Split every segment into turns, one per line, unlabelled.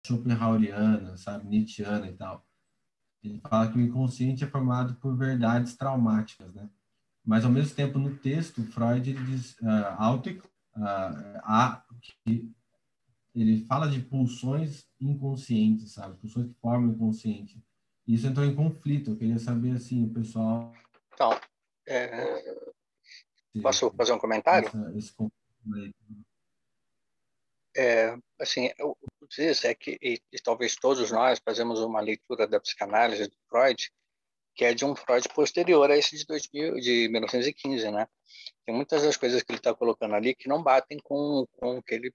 schopenhaueriana, sabe, nietzschiana e tal. Ele fala que o inconsciente é formado por verdades traumáticas, né? Mas, ao mesmo tempo, no texto, Freud ele diz, que ele fala de pulsões inconscientes, sabe? Pulsões que formam o inconsciente. Isso entrou em conflito. Eu queria saber, assim, o pessoal...
Então, posso fazer um comentário?
Esse conflito aí.
Assim, o que diz é que, e talvez todos nós fazemos uma leitura da psicanálise do Freud, que é de um Freud posterior a esse de 1915, né? Tem muitas das coisas que ele está colocando ali que não batem com o que ele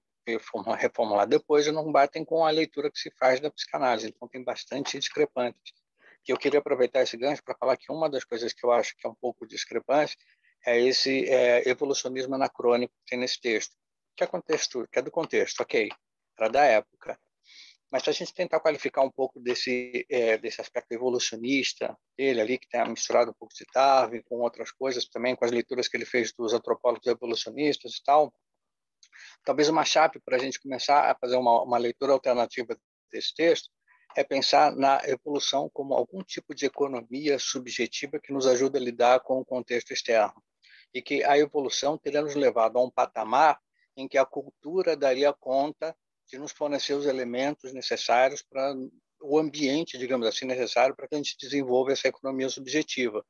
reformular depois e não batem com a leitura que se faz da psicanálise. Então, tem bastante discrepâncias. E eu queria aproveitar esse gancho para falar que uma das coisas que eu acho que é um pouco discrepante é esse evolucionismo anacrônico que tem nesse texto, que é do contexto, ok, era da época. Mas se a gente tentar qualificar um pouco desse aspecto evolucionista dele ali, que está misturado um pouco de Darwin com outras coisas também, com as leituras que ele fez dos antropólogos evolucionistas e tal, talvez uma chave para a gente começar a fazer uma leitura alternativa desse texto é pensar na evolução como algum tipo de economia subjetiva que nos ajuda a lidar com o contexto externo. E que a evolução teria nos levado a um patamar em que a cultura daria conta de nos fornecer os elementos necessários para o ambiente, digamos assim, necessário para que a gente desenvolva essa economia subjetiva.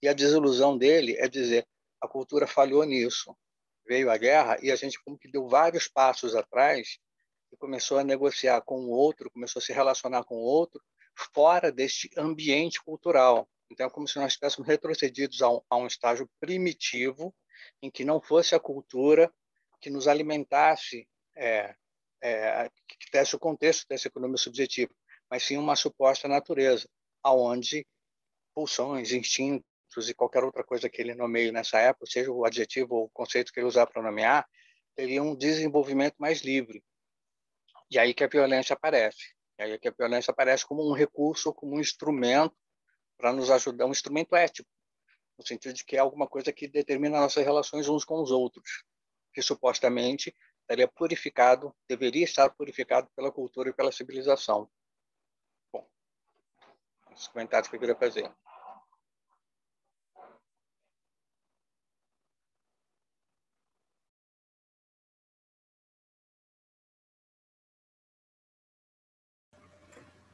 E a desilusão dele é dizer, a cultura falhou nisso. Veio a guerra e a gente como que deu vários passos atrás e começou a negociar com o outro, começou a se relacionar com o outro fora deste ambiente cultural. Então, é como se nós estivéssemos retrocedidos a um estágio primitivo em que não fosse a cultura que nos alimentasse, que desse o contexto dessa economia subjetiva, mas sim uma suposta natureza, aonde pulsões, instintos e qualquer outra coisa que ele nomeie nessa época, seja o adjetivo ou o conceito que ele usar para nomear, teriam um desenvolvimento mais livre. E aí que a violência aparece. E aí que a violência aparece como um recurso, como um instrumento para nos ajudar, um instrumento ético, no sentido de que é alguma coisa que determina nossas relações uns com os outros, que supostamente estaria purificado, deveria estar purificado pela cultura e pela civilização. Bom, os comentários que eu queria fazer.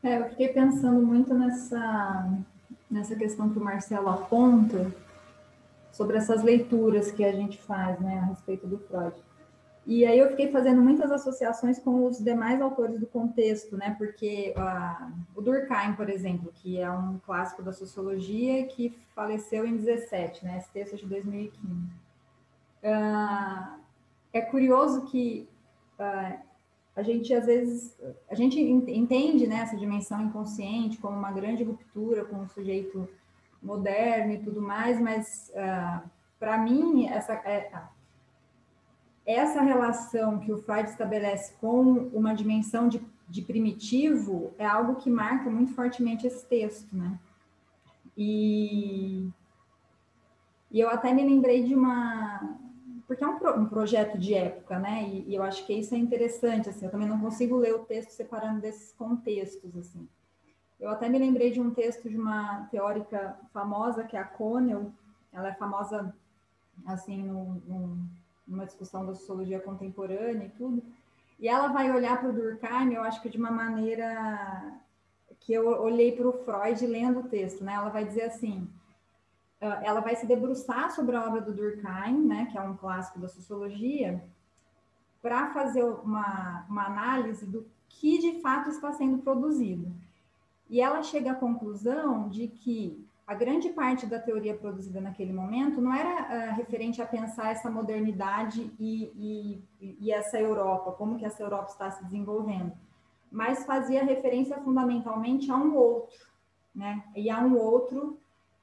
Eu fiquei pensando muito nessa questão que o Marcelo aponta sobre essas leituras que a gente faz, né, a respeito do Freud. E aí eu fiquei fazendo muitas associações com os demais autores do contexto, né, porque o Durkheim, por exemplo, que é um clássico da sociologia que faleceu em 17, né, esse texto é de 2015. É curioso que a gente, às vezes, a gente entende, né, essa dimensão inconsciente como uma grande ruptura com o sujeito moderno e tudo mais, mas para mim essa relação que o Freud estabelece com uma dimensão de primitivo é algo que marca muito fortemente esse texto, né? E eu até me lembrei de porque é um projeto de época, né? E eu acho que isso é interessante, assim, eu também não consigo ler o texto separando desses contextos, assim. Eu até me lembrei de um texto de uma teórica famosa, que é a Connell. Ela é famosa, assim, numa discussão da sociologia contemporânea e tudo. E ela vai olhar para o Durkheim, eu acho que de uma maneira que eu olhei para o Freud lendo o texto, né? Ela vai dizer assim, ela vai se debruçar sobre a obra do Durkheim, né, que é um clássico da sociologia, para fazer uma análise do que de fato está sendo produzido. E ela chega à conclusão de que a grande parte da teoria produzida naquele momento não era referente a pensar essa modernidade e essa Europa, como que essa Europa está se desenvolvendo, mas fazia referência fundamentalmente a um outro, né? E a um outro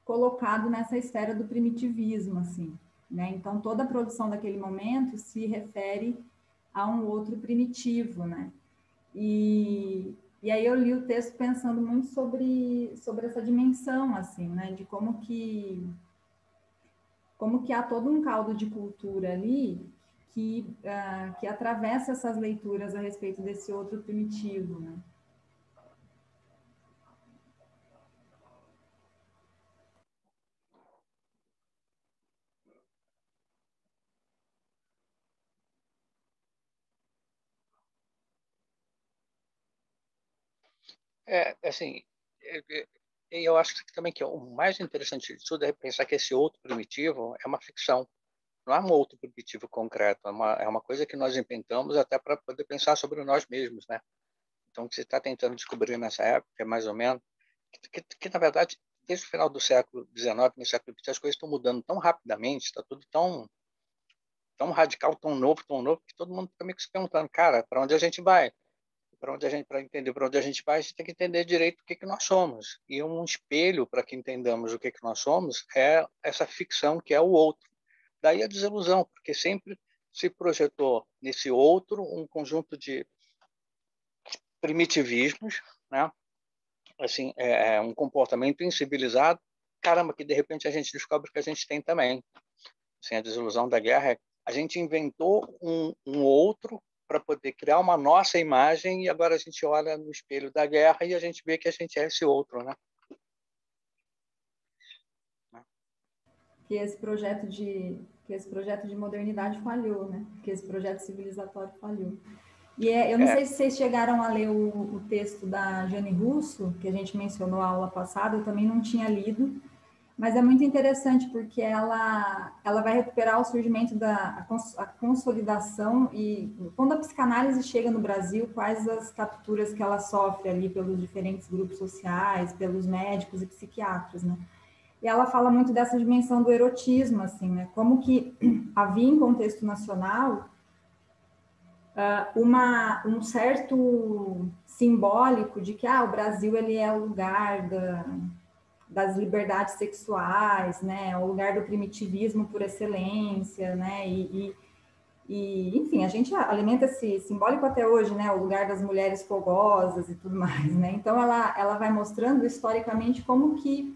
colocado nessa esfera do primitivismo, assim, né? Então, toda a produção daquele momento se refere a um outro primitivo, né? E aí eu li o texto pensando muito sobre essa dimensão, assim, né? De como que há todo um caldo de cultura ali que atravessa essas leituras a respeito desse outro primitivo, né?
Assim, eu acho também que o mais interessante de tudo é pensar que esse outro primitivo é uma ficção. Não é um outro primitivo concreto, é uma coisa que nós inventamos até para poder pensar sobre nós mesmos, né? Então, o que você está tentando descobrir nessa época, é mais ou menos, na verdade, desde o final do século XIX, no século XX, as coisas estão mudando tão rapidamente, está tudo tão radical, tão novo, que todo mundo fica meio que se perguntando, cara, para onde a gente vai? Para entender para onde a gente vai, a gente tem que entender direito o que nós somos. E um espelho para que entendamos o que nós somos é essa ficção que é o outro. Daí a desilusão, porque sempre se projetou nesse outro um conjunto de primitivismos, né? Assim, um comportamento incivilizado, caramba, que de repente a gente descobre que a gente tem também. Assim, a desilusão da guerra é a gente inventou um outro para poder criar uma nossa imagem e agora a gente olha no espelho da guerra e a gente vê que a gente é esse outro, né?
Que esse projeto de modernidade falhou, né? Que esse projeto civilizatório falhou. E eu não sei se vocês chegaram a ler o texto da Jane Russo, que a gente mencionou na aula passada, eu também não tinha lido, mas é muito interessante porque ela vai recuperar o surgimento a consolidação e quando a psicanálise chega no Brasil, quais as capturas que ela sofre ali pelos diferentes grupos sociais, pelos médicos e psiquiatras, né? E ela fala muito dessa dimensão do erotismo, assim, né? Como que havia em contexto nacional um certo simbólico de que o Brasil ele é o lugar das liberdades sexuais, né? O lugar do primitivismo por excelência, né? Enfim, a gente alimenta esse simbólico até hoje, né? O lugar das mulheres fogosas e tudo mais, né? Então ela vai mostrando historicamente como que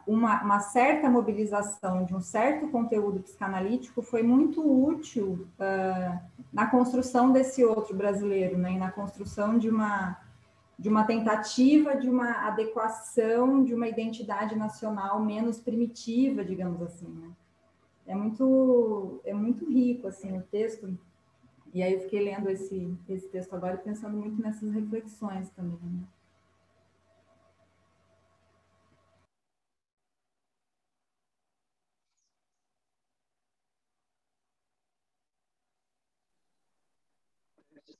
uma certa mobilização de um certo conteúdo psicanalítico foi muito útil na construção desse outro brasileiro, né? E na construção de uma tentativa de uma adequação de uma identidade nacional menos primitiva, digamos assim, né? É muito rico, assim, o texto. E aí eu fiquei lendo esse texto agora e pensando muito nessas reflexões também, né?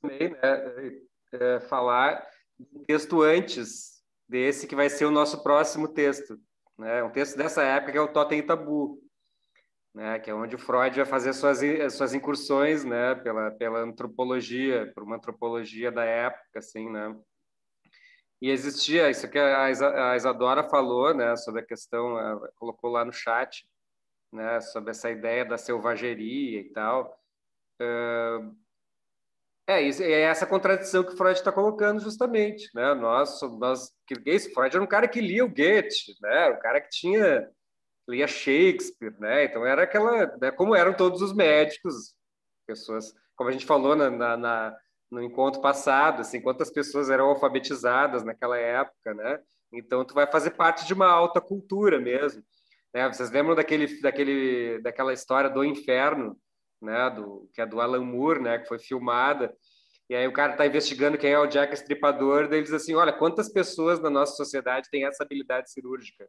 Também, né, falar do texto antes desse, que vai ser o nosso próximo texto, né? Um texto dessa época, que é o Totem e Tabu, né? Que é onde o Freud vai fazer suas incursões, né? Pela antropologia, por uma antropologia da época, assim, né? E existia isso que a Isadora falou, né? Sobre a questão, colocou lá no chat, né? Sobre essa ideia da selvageria e tal. Isso, é essa contradição que Freud está colocando justamente, né? Freud era um cara que lia o Goethe, né? Um cara que lia Shakespeare, né? Então era aquela, né? Como eram todos os médicos, pessoas, como a gente falou no encontro passado, assim, quantas pessoas eram alfabetizadas naquela época, né? Então tu vai fazer parte de uma alta cultura mesmo, né? Vocês lembram daquela história do Inferno, né? Que é do Alan Moore, né? Que foi filmada. E aí o cara está investigando quem é o Jack Estripador, daí ele diz assim, olha, quantas pessoas na nossa sociedade têm essa habilidade cirúrgica,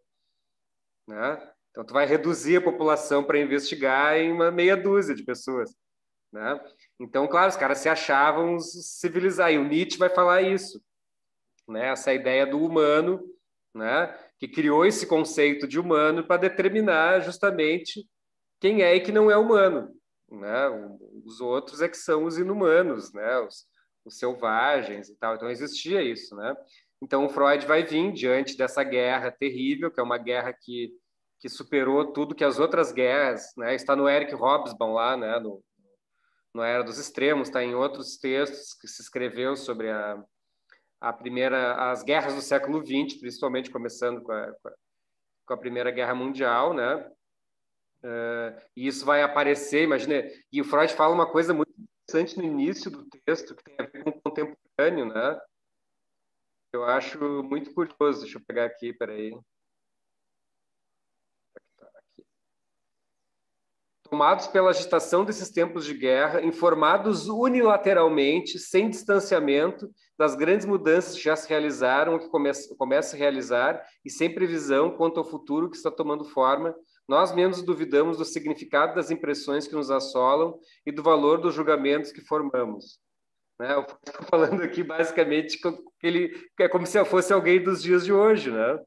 né? Então tu vai reduzir a população para investigar em uma meia dúzia de pessoas, né? Então, claro, os caras se achavam civilizados, e o Nietzsche vai falar isso, né? Essa ideia do humano, né? Que criou esse conceito de humano para determinar justamente quem é e que não é humano, né? Os outros é que são os inumanos, né? Os selvagens e tal. Então existia isso, né? Então o Freud vai vir diante dessa guerra terrível, que é uma guerra que superou tudo que as outras guerras, né? Está no Eric Hobsbawm lá, né? No Era dos Extremos, está em outros textos que se escreveu sobre as guerras do século XX, principalmente começando com a Primeira Guerra Mundial, né? E isso vai aparecer, imagina. E o Freud fala uma coisa muito interessante no início do texto, que tem a ver com o contemporâneo, né? Eu acho muito curioso. Deixa eu pegar aqui, peraí. tomados pela agitação desses tempos de guerra, informados unilateralmente, sem distanciamento das grandes mudanças que já se realizaram, que começa a realizar, e sem previsão quanto ao futuro que está tomando forma, nós mesmos duvidamos do significado das impressões que nos assolam e do valor dos julgamentos que formamos. Né? Eu estou falando aqui basicamente que ele é como se eu fosse alguém dos dias de hoje, né?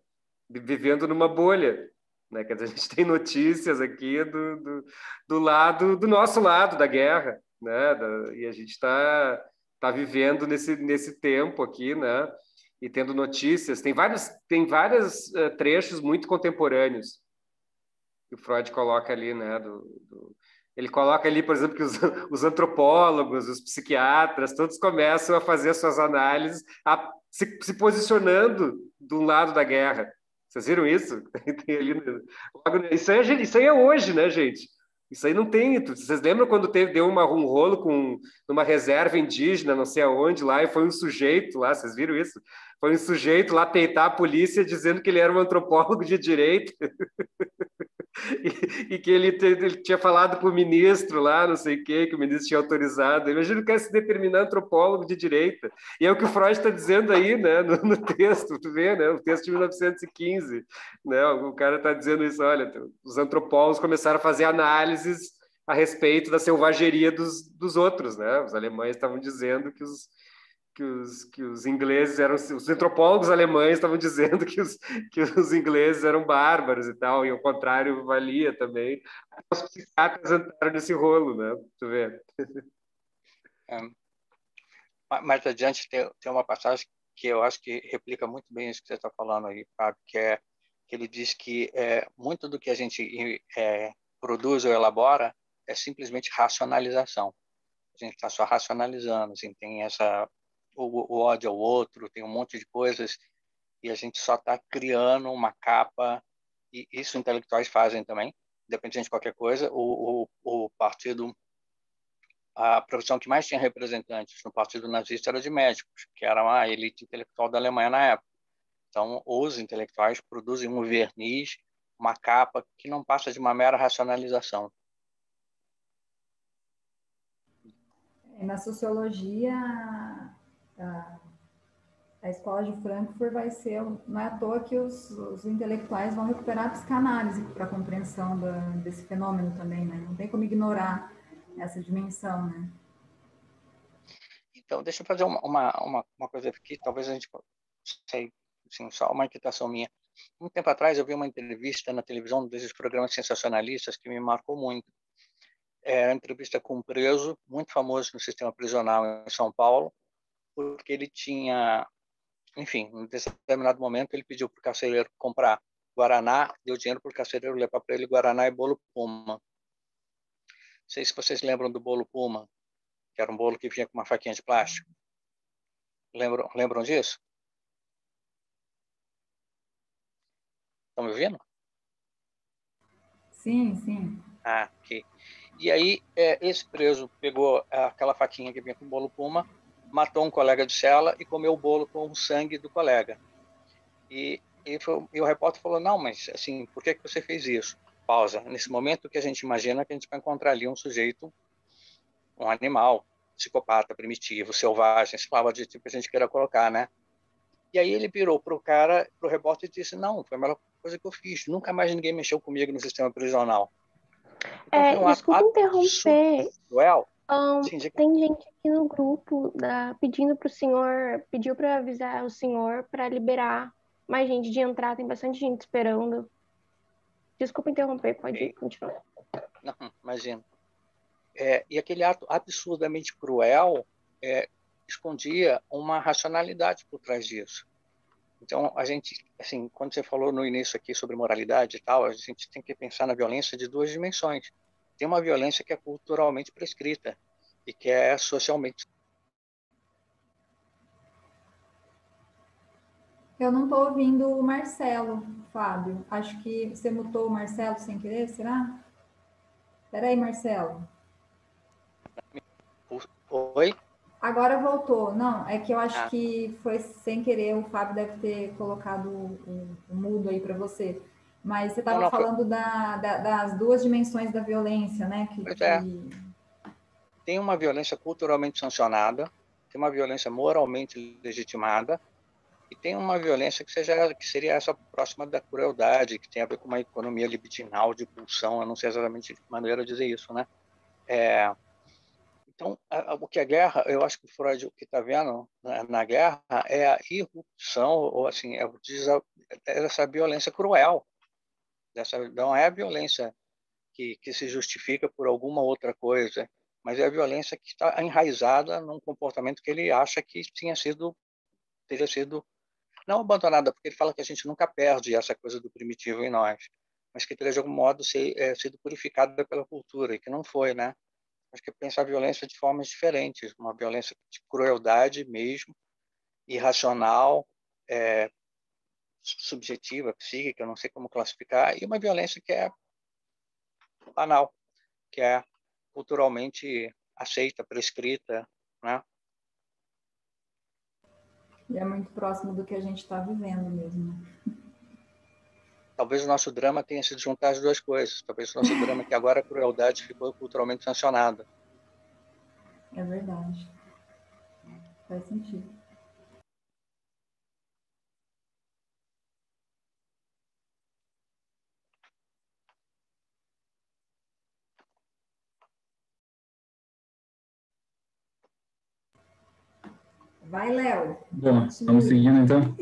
Vivendo numa bolha. Né? Quer dizer, a gente tem notícias aqui do lado, do nosso lado da guerra, né? E a gente está vivendo nesse tempo aqui, né? E tendo notícias. Tem vários trechos muito contemporâneos que o Freud coloca ali, né? Ele coloca ali, por exemplo, que os antropólogos, os psiquiatras, todos começam a fazer suas análises, se posicionando do lado da guerra. Vocês viram isso? Tem ali, isso aí é hoje, né, gente? Isso aí não tem. Vocês lembram quando deu um rolo com uma reserva indígena, não sei aonde, lá, e foi um sujeito lá, vocês viram isso? Foi um sujeito lá peitar a polícia dizendo que ele era um antropólogo de direita. E que ele tinha falado para o ministro lá, não sei o quê, que o ministro tinha autorizado. Imagina o cara se determinar antropólogo de direita. E é o que o Freud está dizendo aí, né, no texto, tu vê, né, o texto de 1915. Né, o cara está dizendo isso, olha, os antropólogos começaram a fazer análises a respeito da selvageria dos outros. Né? Os alemães estavam dizendo que os ingleses eram... Os antropólogos alemães estavam dizendo que os ingleses eram bárbaros e tal, e o contrário valia também. Os psiquiatras entraram nesse rolo, né? Tu vê.
Mais adiante tem uma passagem que eu acho que replica muito bem isso que você está falando aí, Fábio, que ele diz que muito do que a gente produz ou elabora é simplesmente racionalização. A gente está só racionalizando, assim, tem o ódio ao outro, tem um monte de coisas, e a gente só está criando uma capa, e isso intelectuais fazem também, independente de qualquer coisa. O partido, a profissão que mais tinha representantes no partido nazista era de médicos, que era a elite intelectual da Alemanha na época. Então, os intelectuais produzem um verniz, uma capa que não passa de uma mera racionalização.
Na sociologia, a escola de Frankfurt vai ser, não é à toa que os intelectuais vão recuperar a psicanálise para a compreensão desse fenômeno também, né? Não tem como ignorar essa dimensão, né?
Então, deixa eu fazer uma coisa aqui, talvez a gente sei, assim, só uma inquietação minha. Um tempo atrás eu vi uma entrevista na televisão desses programas sensacionalistas que me marcou muito. Era uma entrevista com um preso muito famoso no sistema prisional em São Paulo, porque ele tinha, enfim, em determinado momento ele pediu para o carcereiro comprar guaraná, deu dinheiro para o carcereiro levar para ele guaraná e bolo Puma. Não sei se vocês lembram do bolo Puma, que era um bolo que vinha com uma faquinha de plástico. Lembram disso? Estão me ouvindo?
Sim, sim.
Ah, ok. E aí, esse preso pegou aquela faquinha que vinha com o bolo Puma, matou um colega de cela e comeu o bolo com o sangue do colega. E o repórter falou, não, mas assim, por que você fez isso? Pausa. Nesse momento que a gente imagina que a gente vai encontrar ali um sujeito, um animal, psicopata, primitivo, selvagem, sei lá, o adjetivo que a gente queira colocar, né? E aí ele virou para o repórter e disse, não, foi a melhor coisa que eu fiz. Nunca mais ninguém mexeu comigo no sistema prisional.
Então, desculpa interromper.
Sim,
tem gente aqui no grupo pediu para avisar o senhor para liberar mais gente de entrar, tem bastante gente esperando. Desculpa interromper, pode continuar.
Não, imagina. E aquele ato absurdamente cruel escondia uma racionalidade por trás disso. Então, a gente, assim, quando você falou no início aqui sobre moralidade e tal, a gente tem que pensar na violência de duas dimensões. Tem uma violência que é culturalmente prescrita e que é socialmente.
Eu não estou ouvindo o Marcelo, Fábio. Acho que você mutou o Marcelo sem querer, será? Espera aí, Marcelo.
Oi?
Agora voltou. Não, é que eu acho que foi sem querer, o Fábio deve ter colocado o mudo aí para você. Mas você
Não,
estava
não,
falando das duas dimensões da violência, né?
pois é. Tem uma violência culturalmente sancionada, tem uma violência moralmente legitimada, e tem uma violência que seria essa próxima da crueldade, que tem a ver com uma economia libidinal de pulsão. Eu não sei exatamente de que maneira dizer isso, né? Então, o que a guerra, eu acho que o Freud, o que está vendo na guerra é a irrupção, ou assim, essa violência cruel. Não é a violência que se justifica por alguma outra coisa, mas é a violência que está enraizada num comportamento que ele acha que teria sido não abandonada, porque ele fala que a gente nunca perde essa coisa do primitivo em nós, mas que teria de algum modo sido purificada pela cultura, e que não foi, né? Acho que pensar a violência de formas diferentes, uma violência de crueldade mesmo, irracional, subjetiva, psíquica, não sei como classificar, e uma violência que é banal, que é culturalmente aceita, prescrita, né?
E é muito próximo do que a gente está vivendo mesmo.
Talvez o nosso drama tenha sido juntar as duas coisas. Talvez o nosso drama, que agora a crueldade ficou culturalmente sancionada.
É verdade. Faz sentido. Vai, Léo.
Bom, vamos seguindo então.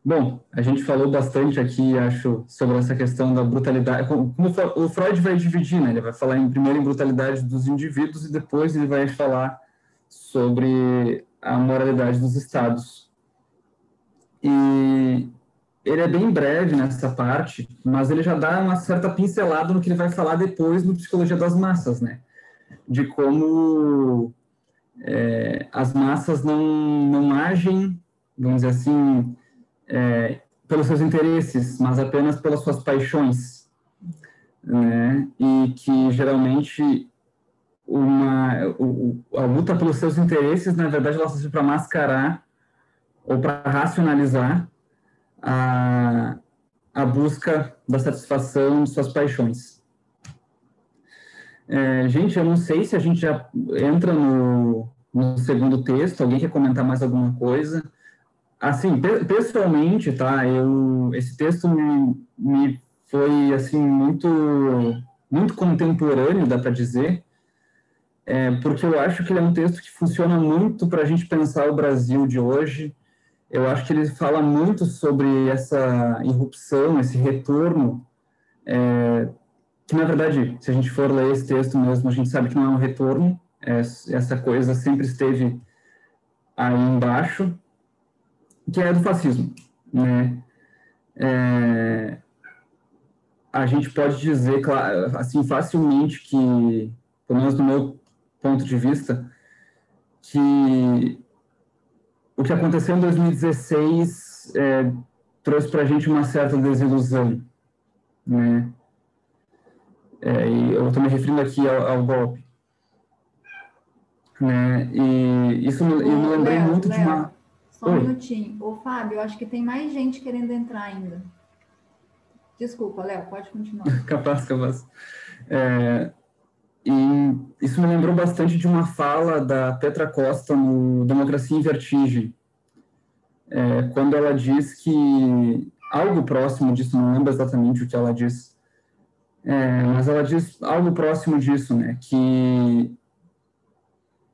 Bom, a gente falou bastante aqui, acho, sobre essa questão da brutalidade. Como o Freud vai dividir, né? Ele vai falar primeiro em brutalidade dos indivíduos e depois ele vai falar sobre a moralidade dos estados. E ele é bem breve nessa parte, mas ele já dá uma certa pincelada no que ele vai falar depois no Psicologia das Massas, né? De como as massas não agem, vamos dizer assim, pelos seus interesses, mas apenas pelas suas paixões, né? E que geralmente a luta pelos seus interesses, na verdade, ela serve para mascarar ou para racionalizar a busca da satisfação de suas paixões. Gente, eu não sei se a gente já entra no segundo texto. Alguém quer comentar mais alguma coisa? Assim, pessoalmente, tá? Esse texto me foi assim muito contemporâneo, dá para dizer, porque eu acho que ele é um texto que funciona muito para a gente pensar o Brasil de hoje. Eu acho que ele fala muito sobre essa irrupção, esse retorno, que, na verdade, se a gente for ler esse texto mesmo, a gente sabe que não é um retorno, essa coisa sempre esteve aí embaixo, que é do fascismo, né? A gente pode dizer, assim, facilmente que, pelo menos do meu ponto de vista, que o que aconteceu em 2016 trouxe para a gente uma certa desilusão, né? E eu estou me referindo aqui ao golpe, né? E isso eu me lembrei muito de uma...
Só um minutinho. Ô, Fábio, eu acho que tem mais gente querendo entrar ainda. Desculpa, Léo, pode continuar.
Capaz. E isso me lembrou bastante de uma fala da Petra Costa no Democracia em Vertigem, quando ela diz que algo próximo disso, não lembro exatamente o que ela diz, mas ela diz algo próximo disso, né, que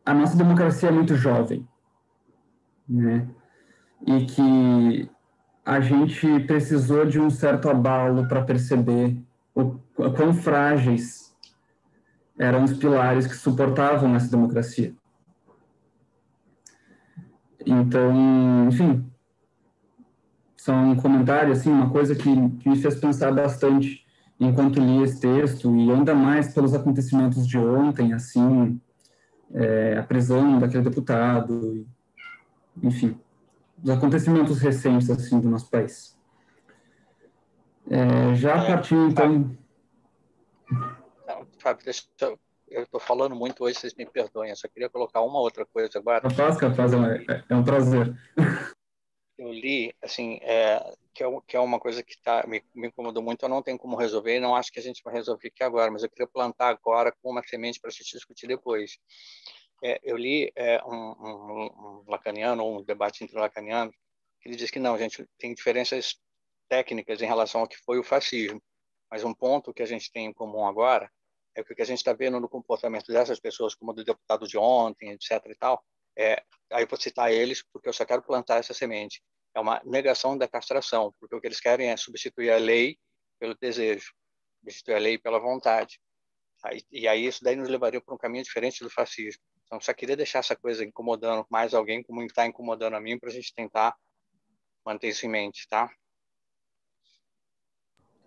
a nossa democracia é muito jovem, né, e que a gente precisou de um certo abalo para perceber o quão frágeis eram os pilares que suportavam essa democracia. Então, enfim, só um comentário, assim, uma coisa que me fez pensar bastante enquanto li esse texto, e ainda mais pelos acontecimentos de ontem, assim, a prisão daquele deputado, enfim, os acontecimentos recentes, assim, do nosso país. Já a partir, então...
Fábio, eu estou falando muito hoje, vocês me perdoem, eu só queria colocar uma outra coisa agora.
Capaz, é um prazer.
Eu li, assim, que é uma coisa que me incomodou muito, eu não tenho como resolver, e não acho que a gente vai resolver aqui agora, mas eu queria plantar agora com uma semente para a gente discutir depois. Eu li um lacaniano, um debate entre lacanianos, que ele diz que não, a gente tem diferenças técnicas em relação ao que foi o fascismo, mas um ponto que a gente tem em comum agora é que o que a gente está vendo no comportamento dessas pessoas, como do deputado de ontem, etc. e tal, aí eu vou citar eles porque eu só quero plantar essa semente. É uma negação da castração, porque o que eles querem é substituir a lei pelo desejo, substituir a lei pela vontade. E aí isso daí nos levaria para um caminho diferente do fascismo. Então, só queria deixar essa coisa incomodando mais alguém, como está incomodando a mim, para a gente tentar manter isso em mente, tá?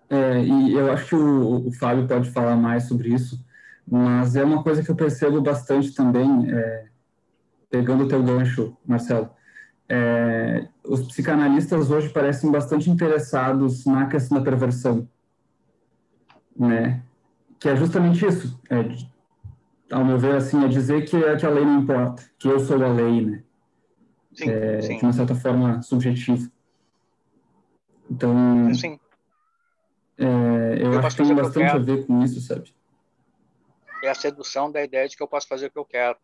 E eu acho que o Fábio pode falar mais sobre isso, mas é uma coisa que eu percebo bastante também, pegando o teu gancho, Marcelo. Os psicanalistas hoje parecem bastante interessados na questão da perversão, né? Que é justamente isso, ao meu ver, assim, é dizer que a lei não importa, que eu sou a lei, né?
Sim, sim.
De uma certa forma subjetiva. Então,
sim.
eu acho que tem bastante a ver com isso, sabe?
É a sedução da ideia de que eu posso fazer o que eu quero,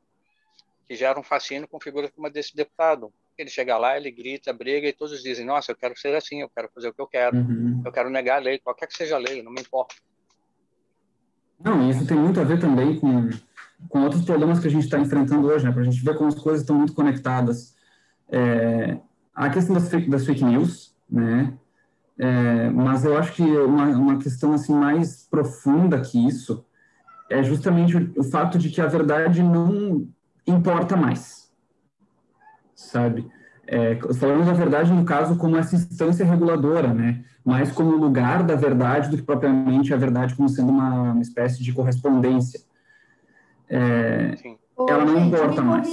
que gera um fascínio com figuras como a desse deputado. Ele chega lá, ele grita, briga, e todos dizem, nossa, eu quero ser assim, eu quero fazer o que eu quero, eu quero negar a lei, qualquer que seja a lei, não me importa.
Não, isso tem muito a ver também com outros problemas que a gente está enfrentando hoje, né? Para a gente ver como as coisas estão muito conectadas. A questão das fake news, né? Mas eu acho que uma questão assim mais profunda que isso é justamente o fato de que a verdade não importa mais, sabe? Falando da verdade, no caso, como essa instância reguladora, né? Mais como lugar da verdade do que propriamente a verdade como sendo uma espécie de correspondência. Ela não importa mais.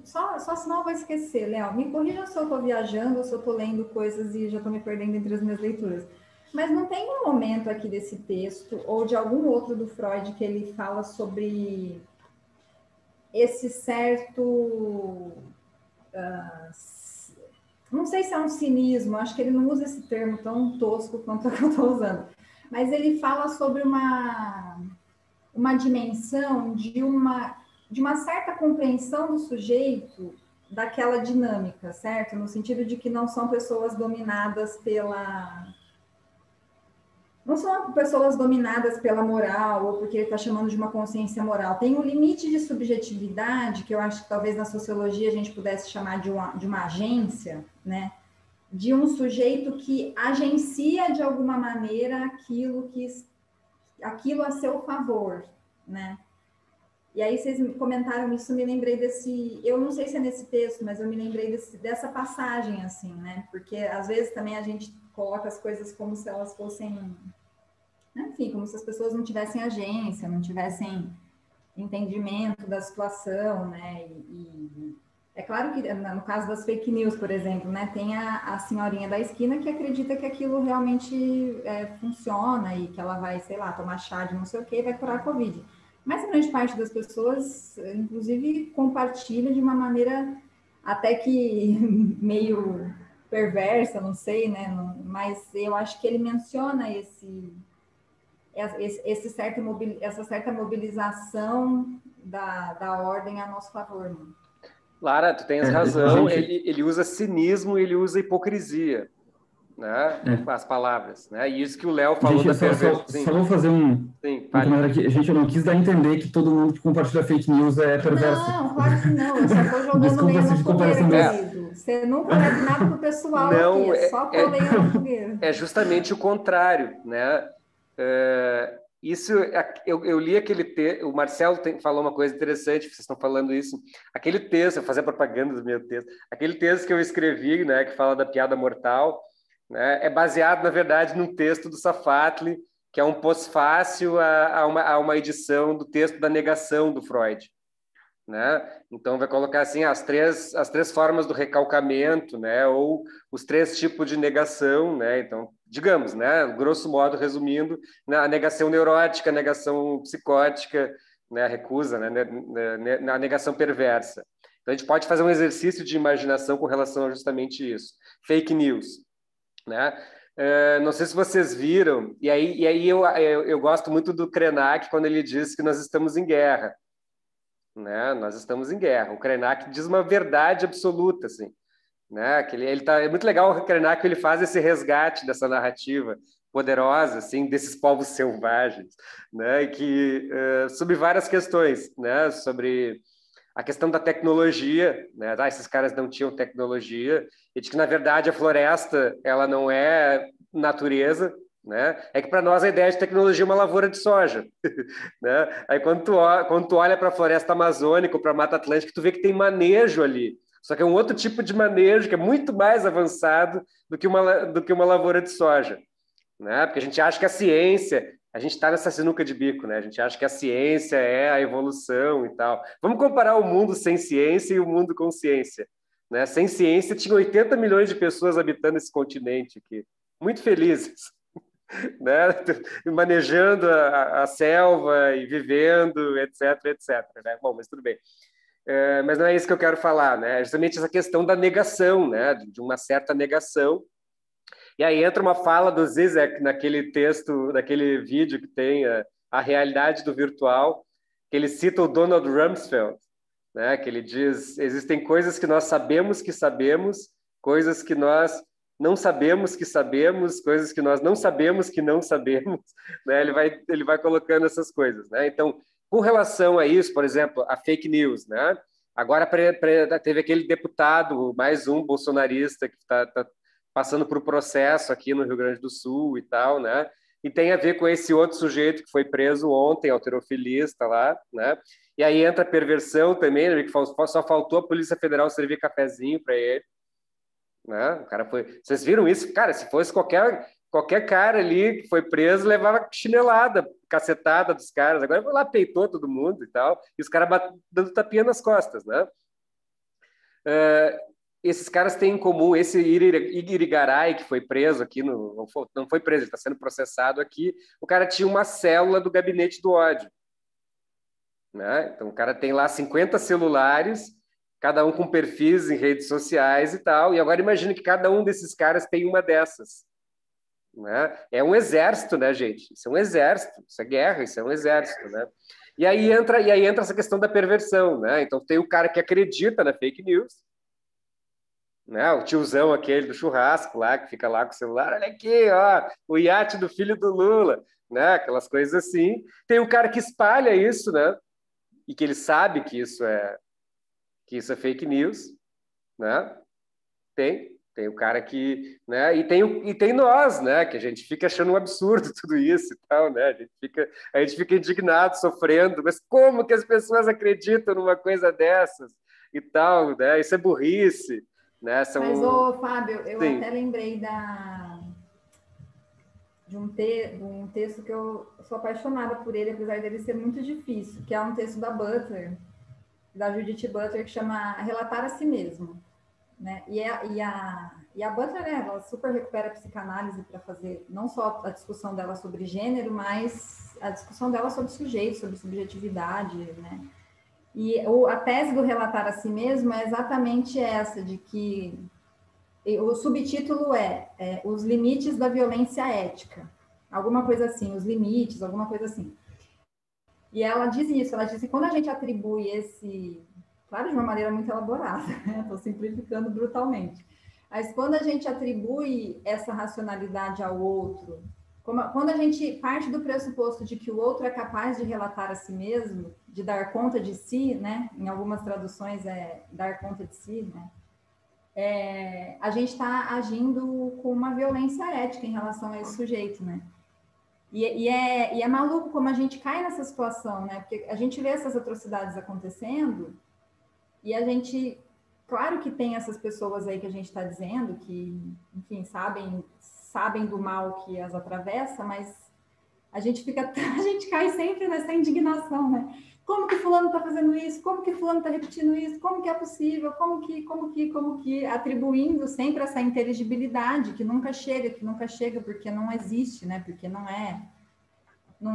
Só senão eu vou esquecer, Léo. Me corrijam se eu estou viajando ou se eu estou lendo coisas e já estou me perdendo entre as minhas leituras. Mas não tem um momento aqui desse texto ou de algum outro do Freud que ele fala sobre esse certo... não sei se é um cinismo, acho que ele não usa esse termo tão tosco quanto o que eu estou usando, mas ele fala sobre uma dimensão de uma certa compreensão do sujeito daquela dinâmica, certo? No sentido de que não são pessoas dominadas pela moral, ou porque ele está chamando de uma consciência moral. Tem um limite de subjetividade, que eu acho que talvez na sociologia a gente pudesse chamar de uma agência, né? De um sujeito que agencia de alguma maneira aquilo a seu favor, né? E aí vocês comentaram isso, me lembrei eu não sei se é nesse texto, mas eu me lembrei dessa passagem, assim, né? Porque às vezes também a gente coloca as coisas como se elas fossem, enfim, como se as pessoas não tivessem agência, não tivessem entendimento da situação, né? E é claro que no caso das fake news, por exemplo, né? Tem a senhorinha da esquina que acredita que aquilo realmente funciona e que ela vai, sei lá, tomar chá de não sei o que e vai curar a Covid. Mas a grande parte das pessoas, inclusive, compartilha de uma maneira até que meio perversa, não sei, né? Mas eu acho que ele menciona essa certa mobilização da ordem a nosso favor. Né?
Lara, tu tens razão. Ele usa cinismo e ele usa hipocrisia. Né? As palavras, né? E isso que o Léo falou da perversão.
Só vou fazer um comentário aqui. Gente, eu não quis dar a entender que todo mundo que compartilha fake news é perverso.
Não, claro que não. Eu só estou jogando lenha na fogueira, querido. Você nunca leva nada pro pessoal não, aqui, só pôr lenha na fogueira.
É justamente o contrário, né? Isso, eu li aquele texto, o Marcelo falou uma coisa interessante, vocês estão falando isso, aquele texto, eu fazia propaganda do meu texto, aquele texto que eu escrevi, né, que fala da piada mortal, né, é baseado, na verdade, num texto do Safatli, que é um pós-fácil a uma edição do texto da negação do Freud. Né? Então, vai colocar assim as três formas do recalcamento, né? Ou os 3 tipos de negação. Né? Então, digamos, né? Grosso modo, resumindo, né? A negação neurótica, a negação psicótica, né? A recusa, né? A negação perversa. Então, a gente pode fazer um exercício de imaginação com relação a justamente isso. Fake news. né? Não sei se vocês viram, e aí eu gosto muito do Krenak quando ele diz que nós estamos em guerra, né? Nós estamos em guerra. O Krenak diz uma verdade absoluta, assim, né? Que é muito legal o Krenak, ele faz esse resgate dessa narrativa poderosa, assim, desses povos selvagens, né? E que sobre várias questões, né? Sobre a questão da tecnologia, né? Esses caras não tinham tecnologia, e de que, na verdade, a floresta ela não é natureza, né? É que, para nós, a ideia de tecnologia é uma lavoura de soja. Né? Aí, quando tu olha para a floresta amazônica ou para a Mata Atlântica, tu vê que tem manejo ali. Só que é um outro tipo de manejo que é muito mais avançado do que uma lavoura de soja. Né? Porque a gente acha que a ciência... A gente está nessa sinuca de bico, né? A gente acha que a ciência é a evolução e tal. Vamos comparar o mundo sem ciência e o mundo com ciência. Né? Sem ciência, tinha 80 milhões de pessoas habitando esse continente aqui. Muito felizes. Né? Manejando a selva e vivendo, etc, etc. Né? Bom, mas tudo bem. Mas não é isso que eu quero falar. Né? É justamente essa questão da negação, né? De uma certa negação. E aí entra uma fala do Zizek naquele texto, naquele vídeo que tem a realidade do virtual, que ele cita o Donald Rumsfeld, né? Que ele diz: existem coisas que nós sabemos, coisas que nós não sabemos que sabemos, coisas que nós não sabemos que não sabemos. Né? Ele vai colocando essas coisas. Né? Então, com relação a isso, por exemplo, a fake news, né? Agora teve aquele deputado, mais um bolsonarista, que está passando por um processo aqui no Rio Grande do Sul e tal, né? E tem a ver com esse outro sujeito que foi preso ontem, halterofilista lá, né? E aí entra a perversão também, né? Que só faltou a Polícia Federal servir cafezinho para ele, né? O cara foi... Vocês viram isso? Cara, se fosse qualquer cara ali que foi preso, levava chinelada, cacetada dos caras. Agora foi lá, peitou todo mundo e tal, e os caras dando tapinha nas costas, né? Esses caras têm em comum, esse Irigaray, que foi preso aqui, não foi preso, ele está sendo processado aqui, o cara tinha uma célula do gabinete do ódio. Né? Então, o cara tem lá 50 celulares, cada um com perfis em redes sociais e tal, e agora imagina que cada um desses caras tem uma dessas. Né? É um exército, né, gente? Isso é um exército, isso é guerra, isso é um exército, né? E aí entra essa questão da perversão, né? Então, tem o cara que acredita na fake news, né? O tiozão aquele do churrasco lá, que fica lá com o celular, olha aqui, ó, o iate do filho do Lula, né? Aquelas coisas assim. Tem o cara que espalha isso, né? E que ele sabe que isso é fake news, né? Tem o cara que, né? E tem nós, né? Que a gente fica achando um absurdo tudo isso e tal, né? A gente fica indignado, sofrendo, mas como que as pessoas acreditam numa coisa dessas e tal, né? Isso é burrice. Né?
Mas, Fábio, eu
Sim.
até lembrei de um texto que eu sou apaixonada por ele, apesar dele ser muito difícil, que é um texto da Butler, da Judith Butler, que chama Relatar a Si Mesmo. Né? E a Butler, ela super recupera a psicanálise para fazer não só a discussão dela sobre gênero, mas a discussão dela sobre sujeito, sobre subjetividade, né? E a tese do Relatar a Si Mesmo é exatamente essa, de que o subtítulo é Os Limites da Violência Ética. Alguma coisa assim, os limites, alguma coisa assim. E ela diz isso, ela diz que quando a gente atribui claro, de uma maneira muito elaborada, estou simplificando brutalmente, mas quando a gente atribui essa racionalidade ao outro, quando a gente parte do pressuposto de que o outro é capaz de relatar a si mesmo, de dar conta de si, né? Em algumas traduções é dar conta de si, né? A gente está agindo com uma violência ética em relação a esse sujeito, né? E é maluco como a gente cai nessa situação, né? Porque a gente vê essas atrocidades acontecendo e a gente... Claro que tem essas pessoas aí que a gente está dizendo que, enfim, sabem do mal que as atravessa, mas a gente cai sempre nessa indignação, né? Como que fulano está fazendo isso? Como que fulano está repetindo isso? Como que é possível? Como que, atribuindo sempre essa inteligibilidade que nunca chega porque não existe, né? Porque não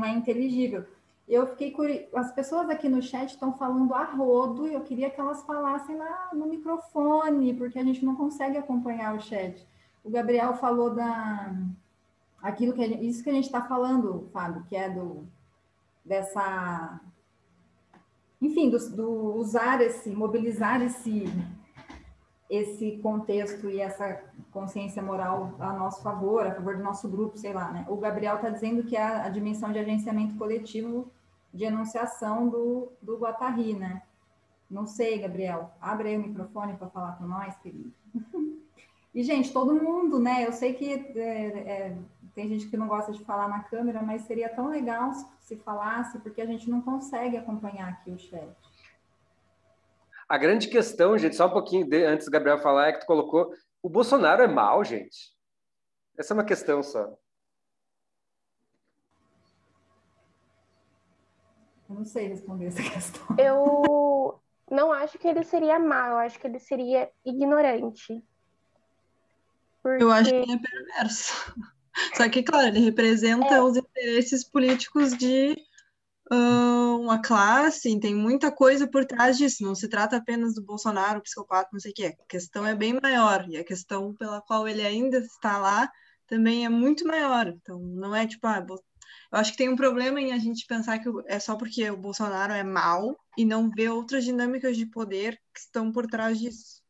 é inteligível. Eu fiquei curiosa, as pessoas aqui no chat estão falando a rodo e eu queria que elas falassem lá no microfone, porque a gente não consegue acompanhar o chat. o Gabriel falou isso que a gente está falando, Fábio, que é dessa, enfim, do usar mobilizar esse contexto e essa consciência moral a nosso favor, a favor do nosso grupo, sei lá, né? O Gabriel está dizendo que é a dimensão de agenciamento coletivo de enunciação do Guattari, né? Não sei, Gabriel. Abre aí o microfone para falar com nós, querido. E, gente, todo mundo, né? Eu sei que tem gente que não gosta de falar na câmera, mas seria tão legal se falasse, porque a gente não consegue acompanhar aqui o chat.
A grande questão, gente, só um pouquinho antes do Gabriel falar, é que tu colocou, o Bolsonaro é mau, gente. Essa é uma questão só.
Eu não sei responder essa questão.
Eu não acho que ele seria mau, eu acho que ele seria ignorante. Porque...
Eu acho que ele é perverso. Só que, claro, ele representa os interesses políticos de uma classe, tem muita coisa por trás disso. Não se trata apenas do Bolsonaro, psicopata, não sei o quê. A questão é bem maior. E a questão pela qual ele ainda está lá também é muito maior. Então, não é tipo, eu acho que tem um problema em a gente pensar que é só porque o Bolsonaro é mau e não ver outras dinâmicas de poder que estão por trás disso.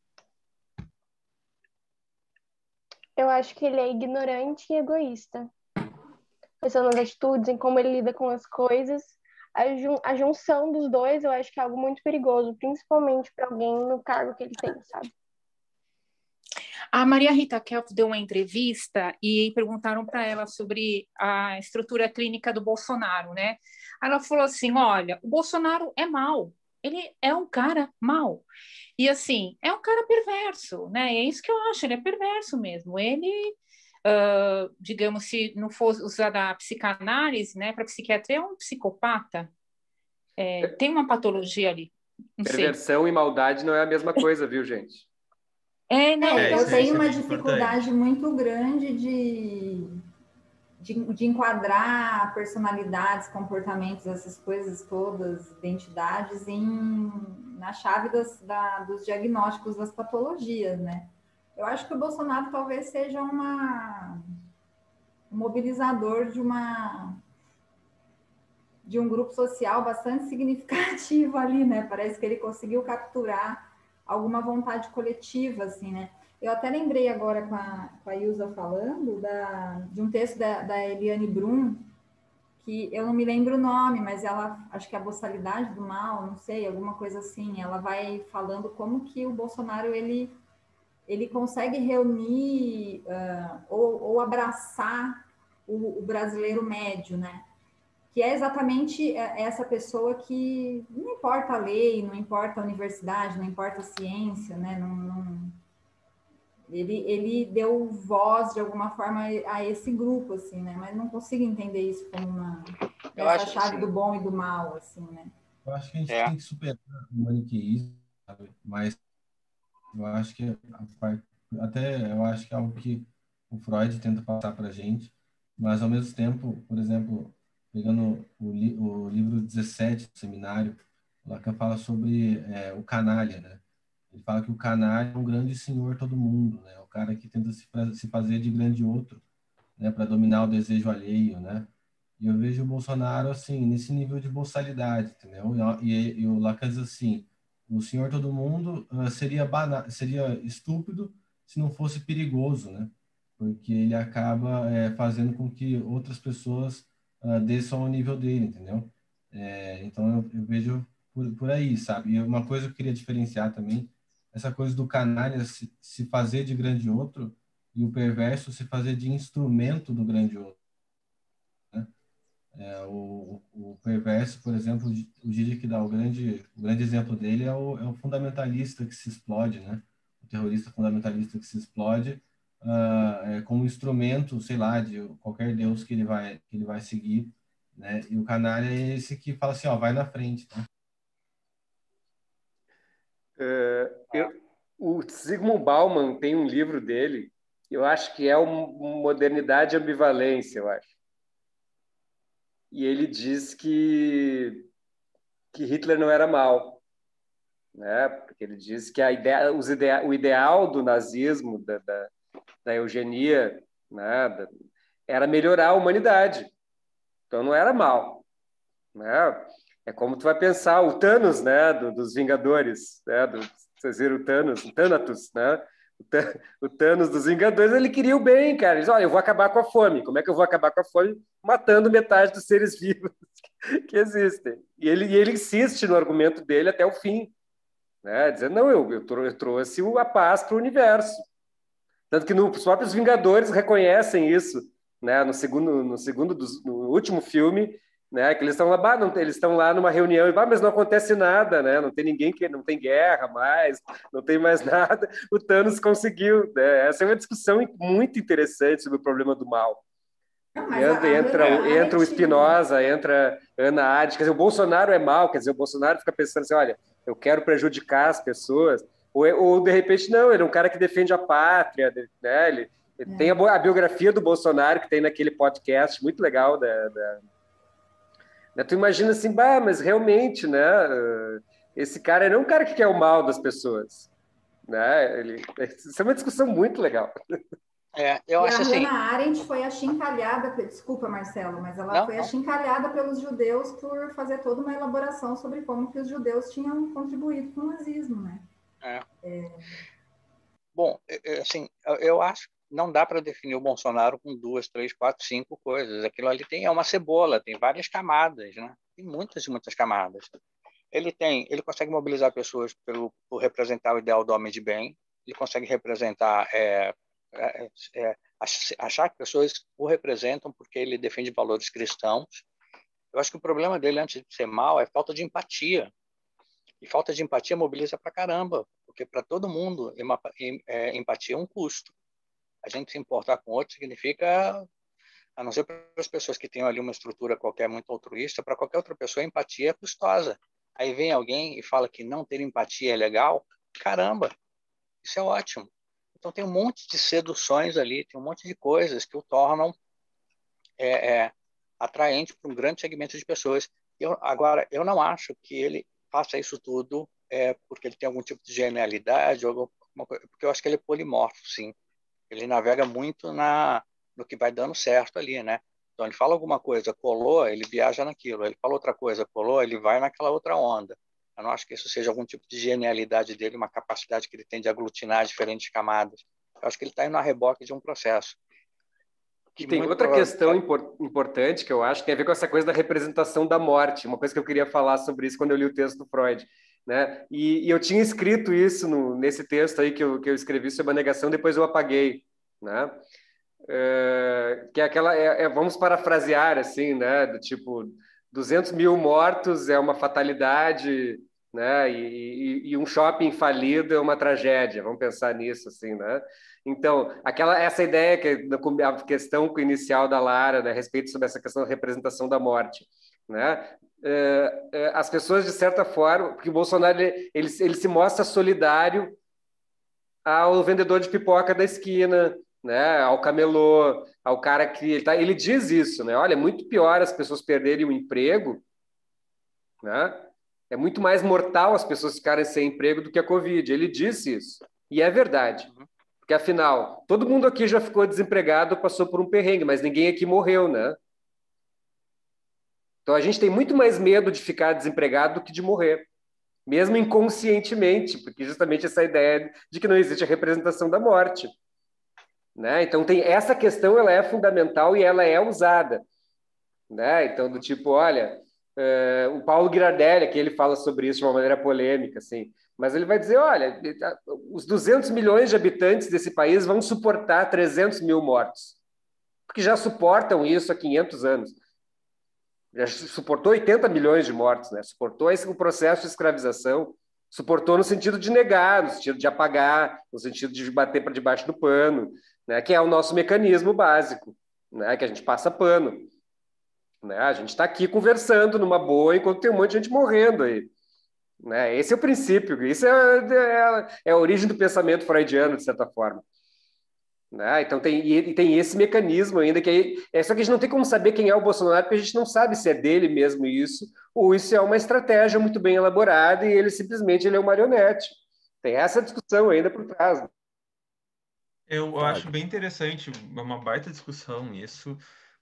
Eu acho que ele é ignorante e egoísta. Pensando nas atitudes, em como ele lida com as coisas. A junção dos dois, eu acho que é algo muito perigoso, principalmente para alguém no cargo que ele tem, sabe?
A Maria Rita Kelf deu uma entrevista e perguntaram para ela sobre a estrutura clínica do Bolsonaro, né? Ela falou assim, olha, o Bolsonaro é mau, ele é um cara mau. E assim, é um cara perverso, né? É isso que eu acho, ele é perverso mesmo. Ele, digamos, se não fosse usar a psicanálise, né, para psiquiatria, é um psicopata. Tem uma patologia ali.
Perversão e maldade não é a mesma coisa, viu, gente?
Eu tenho uma dificuldade muito grande de enquadrar personalidades, comportamentos, essas coisas todas, identidades, na chave dos diagnósticos das patologias, né? Eu acho que o Bolsonaro talvez seja um mobilizador de um grupo social bastante significativo ali, né? Parece que ele conseguiu capturar alguma vontade coletiva, assim, né? Eu até lembrei agora com a Ilza falando de um texto da Eliane Brum, que eu não me lembro o nome, mas ela, acho que é a boçalidade do mal, não sei, alguma coisa assim. Ela vai falando como que o Bolsonaro, ele consegue reunir ou abraçar o brasileiro médio, né? Que é exatamente essa pessoa que não importa a lei, não importa a universidade, não importa a ciência, né? Ele deu voz, de alguma forma, a esse grupo, assim, né? Mas não consigo entender isso como essa chave do bom e do mal, assim, né?
Eu acho que a gente tem que superar o maniqueísmo, sabe? Mas eu acho que eu acho que é algo que o Freud tenta passar para a gente, mas ao mesmo tempo, por exemplo, pegando o livro 17 do seminário, Lacan fala sobre o canalha, né? Ele fala que o canalha é um grande senhor todo mundo, né? O cara que tenta se fazer de grande outro, né? Para dominar o desejo alheio, né? E eu vejo o Bolsonaro, assim, nesse nível de boçalidade, entendeu? E o Lacan diz assim, o senhor todo mundo seria estúpido se não fosse perigoso, né? Porque ele acaba fazendo com que outras pessoas desçam ao nível dele, entendeu? Então eu vejo por aí, sabe? E uma coisa que eu queria diferenciar também, essa coisa do canalha se fazer de grande outro e o perverso se fazer de instrumento do grande outro. O perverso, por exemplo, o Gigi que dá o grande exemplo dele é o fundamentalista que se explode, né? O terrorista fundamentalista que se explode como instrumento, sei lá, de qualquer deus que ele vai seguir, né? E o canalha é esse que fala assim, ó, vai na frente, tá?
O Zygmunt Bauman tem um livro dele, eu acho que é o Modernidade e Ambivalência, eu acho. E ele diz que Hitler não era mau, né? Porque ele diz que o ideal do nazismo, da eugenia, né, era melhorar a humanidade. Então não era mal, né? É como tu vai pensar o Thanos, né, dos Vingadores, né, vocês viram o Thanos, o Thanatos, né? O Thanos dos Vingadores, ele queria o bem, cara. Ele diz, olha, eu vou acabar com a fome. Como é que eu vou acabar com a fome? Matando metade dos seres vivos que existem. E ele insiste no argumento dele até o fim, né? Dizendo, não, eu trouxe a paz para o universo. Tanto que os próprios Vingadores reconhecem isso, né? No último filme, né? Que eles estão lá, eles estão lá numa reunião e mas não acontece nada, né? Não tem ninguém não tem guerra mais, não tem mais nada. O Thanos conseguiu, né? Essa é uma discussão muito interessante sobre o problema do mal. Entra o Spinoza, entra Ana Arendt, quer dizer, o Bolsonaro é mal, quer dizer, o Bolsonaro fica pensando assim, olha, eu quero prejudicar as pessoas, ou de repente não, ele é um cara que defende a pátria, né? Ele tem a biografia do Bolsonaro que tem naquele podcast muito legal tu imagina assim, mas realmente, né? Esse cara não é um cara que quer o mal das pessoas, né? Isso é uma discussão muito legal.
Eu acho assim.
A Hannah Arendt foi achincalhada, desculpa, Marcelo, mas ela foi achincalhada pelos judeus por fazer toda uma elaboração sobre como que os judeus tinham contribuído com o nazismo, né?
Bom, assim, eu acho que não dá para definir o Bolsonaro com 2, 3, 4, 5 coisas. Aquilo ali é uma cebola, tem várias camadas, né? Tem muitas e muitas camadas. Ele consegue mobilizar pessoas por representar o ideal do homem de bem. Ele consegue representar, achar que pessoas o representam porque ele defende valores cristãos. Eu acho que o problema dele, antes de ser mal, é falta de empatia. E falta de empatia mobiliza pra caramba, porque para todo mundo empatia é um custo. A gente se importar com outro significa, a não ser para as pessoas que tenham ali uma estrutura qualquer muito altruísta, para qualquer outra pessoa empatia é custosa. Aí vem alguém e fala que não ter empatia é legal, caramba, isso é ótimo. Então tem um monte de seduções ali, tem um monte de coisas que o tornam atraente para um grande segmento de pessoas. Agora, eu não acho que ele faça isso tudo porque ele tem algum tipo de genialidade, ou alguma coisa, porque eu acho que ele é polimorfo, sim. Ele navega muito no que vai dando certo ali, né? Então, ele fala alguma coisa, colou, ele viaja naquilo. Ele fala outra coisa, colou, ele vai naquela outra onda. Eu não acho que isso seja algum tipo de genialidade dele, uma capacidade que ele tem de aglutinar diferentes camadas. Eu acho que ele está indo a reboque de um processo.
E tem outra questão importante que eu acho que tem a ver com essa coisa da representação da morte. Uma coisa que eu queria falar sobre isso quando eu li o texto do Freud, né? E eu tinha escrito isso nesse texto aí que eu escrevi sobre a negação, depois eu apaguei, né? Que é aquela, vamos parafrasear assim, né? Do tipo, 200 mil mortos é uma fatalidade, né? E um shopping falido é uma tragédia. Vamos pensar nisso, assim, né? Então, essa ideia a questão inicial da Lara, né, a respeito sobre essa questão da representação da morte, né? As pessoas, de certa forma, porque o Bolsonaro ele se mostra solidário ao vendedor de pipoca da esquina, né? Ao camelô, ao cara que ele diz isso, né? Olha, é muito pior as pessoas perderem o emprego, né? É muito mais mortal as pessoas ficarem sem emprego do que a Covid. Ele disse isso. E é verdade. Porque, afinal, todo mundo aqui já ficou desempregado, passou por um perrengue, mas ninguém aqui morreu, né? Então, a gente tem muito mais medo de ficar desempregado do que de morrer. Mesmo inconscientemente, porque justamente essa ideia de que não existe a representação da morte. Né? Então, essa questão ela é fundamental e ela é usada. Né? Então, do tipo, olha... o Paulo Girardelli, que ele fala sobre isso de uma maneira polêmica, assim, mas ele vai dizer, olha, os 200 milhões de habitantes desse país vão suportar 300 mil mortos, porque já suportam isso há 500 anos. Já suportou 80 milhões de mortos, né? Suportou o processo de escravização, suportou no sentido de negar, no sentido de apagar, no sentido de bater para debaixo do pano, né? Que é o nosso mecanismo básico, né? Que a gente passa pano. Né? A gente está aqui conversando numa boa enquanto tem um monte de gente morrendo aí. Né? Esse é o princípio, isso é a origem do pensamento freudiano, de certa forma. Né? Então tem esse mecanismo ainda, só que a gente não tem como saber quem é o Bolsonaro, porque a gente não sabe se é dele mesmo isso, ou isso é uma estratégia muito bem elaborada e ele simplesmente é um marionete. Tem essa discussão ainda por trás.
Eu acho bem interessante, é uma baita discussão isso,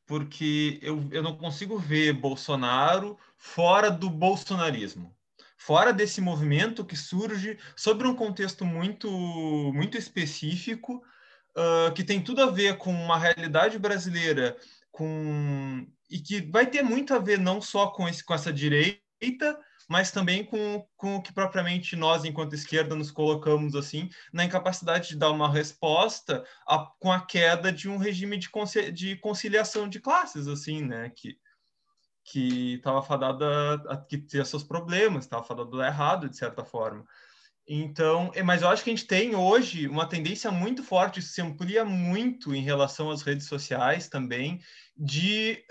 porque eu não consigo ver Bolsonaro fora do bolsonarismo, fora desse movimento que surge sobre um contexto muito específico, que tem tudo a ver com uma realidade brasileira, e que vai ter muito a ver não só com essa direita, mas também com o que propriamente nós, enquanto esquerda, nos colocamos assim, na incapacidade de dar uma resposta com a queda de um regime de conciliação de classes, assim, né, que estava fadado a que tinha seus problemas, estava fadado a dar errado, de certa forma. Então, mas eu acho que a gente tem hoje uma tendência muito forte, isso se amplia muito em relação às redes sociais também, de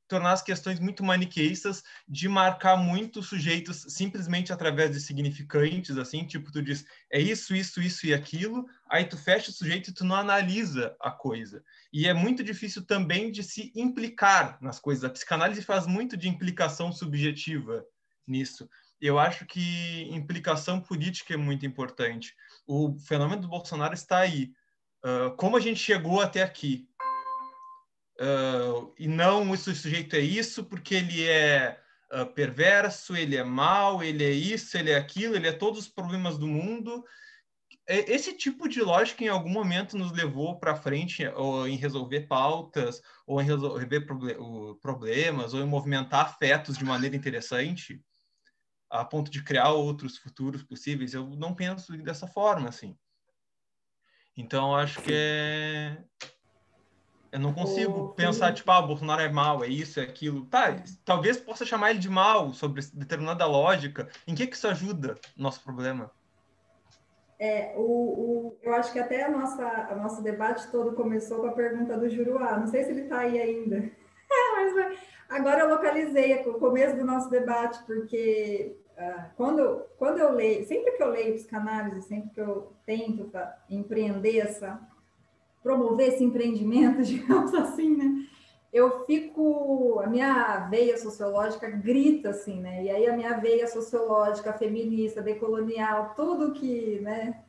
tornar as questões muito maniqueístas, de marcar muitos sujeitos simplesmente através de significantes, assim, tipo, tu diz, é isso, isso, isso e aquilo, aí tu fecha o sujeito e tu não analisa a coisa. E é muito difícil também de se implicar nas coisas. A psicanálise faz muito de implicação subjetiva nisso. Eu acho que implicação política é muito importante. O fenômeno do Bolsonaro está aí. Como a gente chegou até aqui? E não esse sujeito é isso porque ele é perverso, ele é mau, ele é isso, ele é aquilo, ele é todos os problemas do mundo. Esse tipo de lógica em algum momento nos levou para frente ou em resolver pautas, ou em resolver problemas, ou em movimentar afetos de maneira interessante, a ponto de criar outros futuros possíveis. Eu não penso dessa forma, assim. Então, acho que eu não consigo pensar, tipo, o Bolsonaro é mau, é isso, é aquilo. Tá, talvez possa chamar ele de mau sobre determinada lógica. Em que isso ajuda o nosso problema?
Eu acho que até o nosso debate todo começou com a pergunta do Juruá. Não sei se ele está aí ainda. Mas agora eu localizei o começo do nosso debate, porque quando eu leio, sempre que eu leio psicanálise, sempre que eu tento empreender promover esse empreendimento, digamos assim, né? A minha veia sociológica grita assim, né? E aí a minha veia sociológica, feminista, decolonial, tudo que, né?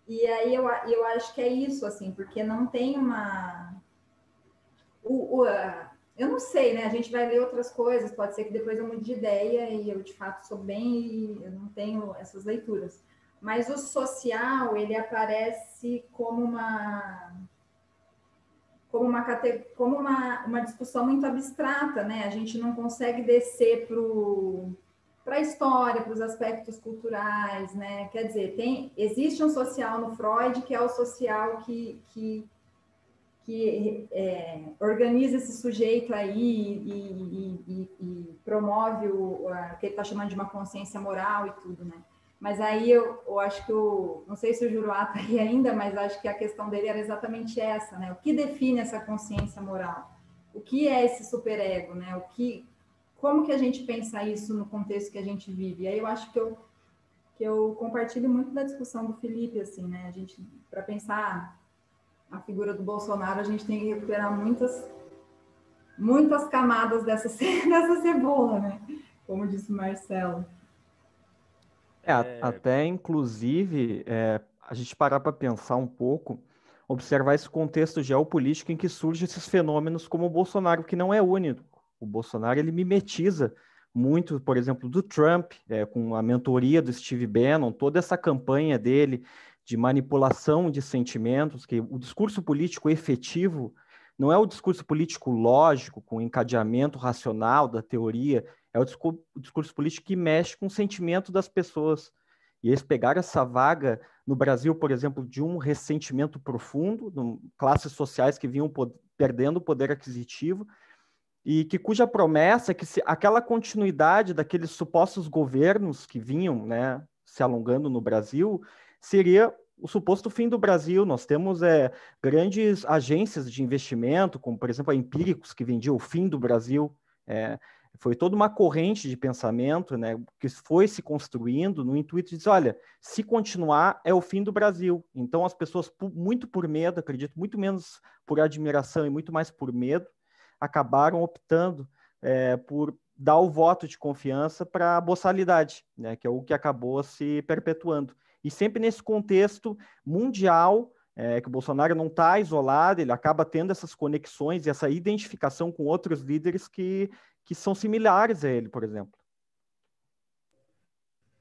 E aí eu acho que é isso, assim, porque não tem eu não sei, né? A gente vai ler outras coisas, pode ser que depois eu mude de ideia e eu, de fato, sou bem e eu não tenho essas leituras. Mas o social, ele aparece como uma discussão muito abstrata, né? A gente não consegue descer para a história, para os aspectos culturais, né? Quer dizer, existe um social no Freud que é o social que organiza esse sujeito aí e promove o que ele está chamando de uma consciência moral e tudo, né? Mas aí eu acho que não sei se o Juruá está aí ainda, mas acho que a questão dele era exatamente essa, né? O que define essa consciência moral? O que é esse superego, né? Como que a gente pensa isso no contexto que a gente vive? E aí eu acho que eu compartilho muito da discussão do Felipe, assim, né? A gente, para pensar a figura do Bolsonaro, a gente tem que recuperar muitas camadas dessa cebola, né? Como disse o Marcelo.
Até, inclusive, a gente parar para pensar um pouco, observar esse contexto geopolítico em que surgem esses fenômenos como o Bolsonaro, que não é único. O Bolsonaro, ele mimetiza muito, por exemplo, do Trump, com a mentoria do Steve Bannon, toda essa campanha dele de manipulação de sentimentos, que o discurso político efetivo não é o discurso político lógico, com encadeamento racional da teoria, é o discurso político que mexe com o sentimento das pessoas. E eles pegaram essa vaga no Brasil, por exemplo, de um ressentimento profundo, classes sociais que vinham perdendo o poder aquisitivo, e cuja promessa é que aquela continuidade daqueles supostos governos que vinham, né, se alongando no Brasil, seria o suposto fim do Brasil. Nós temos grandes agências de investimento, como, por exemplo, a Empíricos, que vendia o fim do Brasil. Foi toda uma corrente de pensamento, né, que foi se construindo no intuito de dizer, olha, se continuar é o fim do Brasil. Então as pessoas, muito por medo, acredito, muito menos por admiração e muito mais por medo, acabaram optando por dar o voto de confiança para a boçalidade, né, que é o que acabou se perpetuando. e sempre nesse contexto mundial, que o Bolsonaro não está isolado, ele acaba tendo essas conexões e essa identificação com outros líderes que são similares a ele, por exemplo.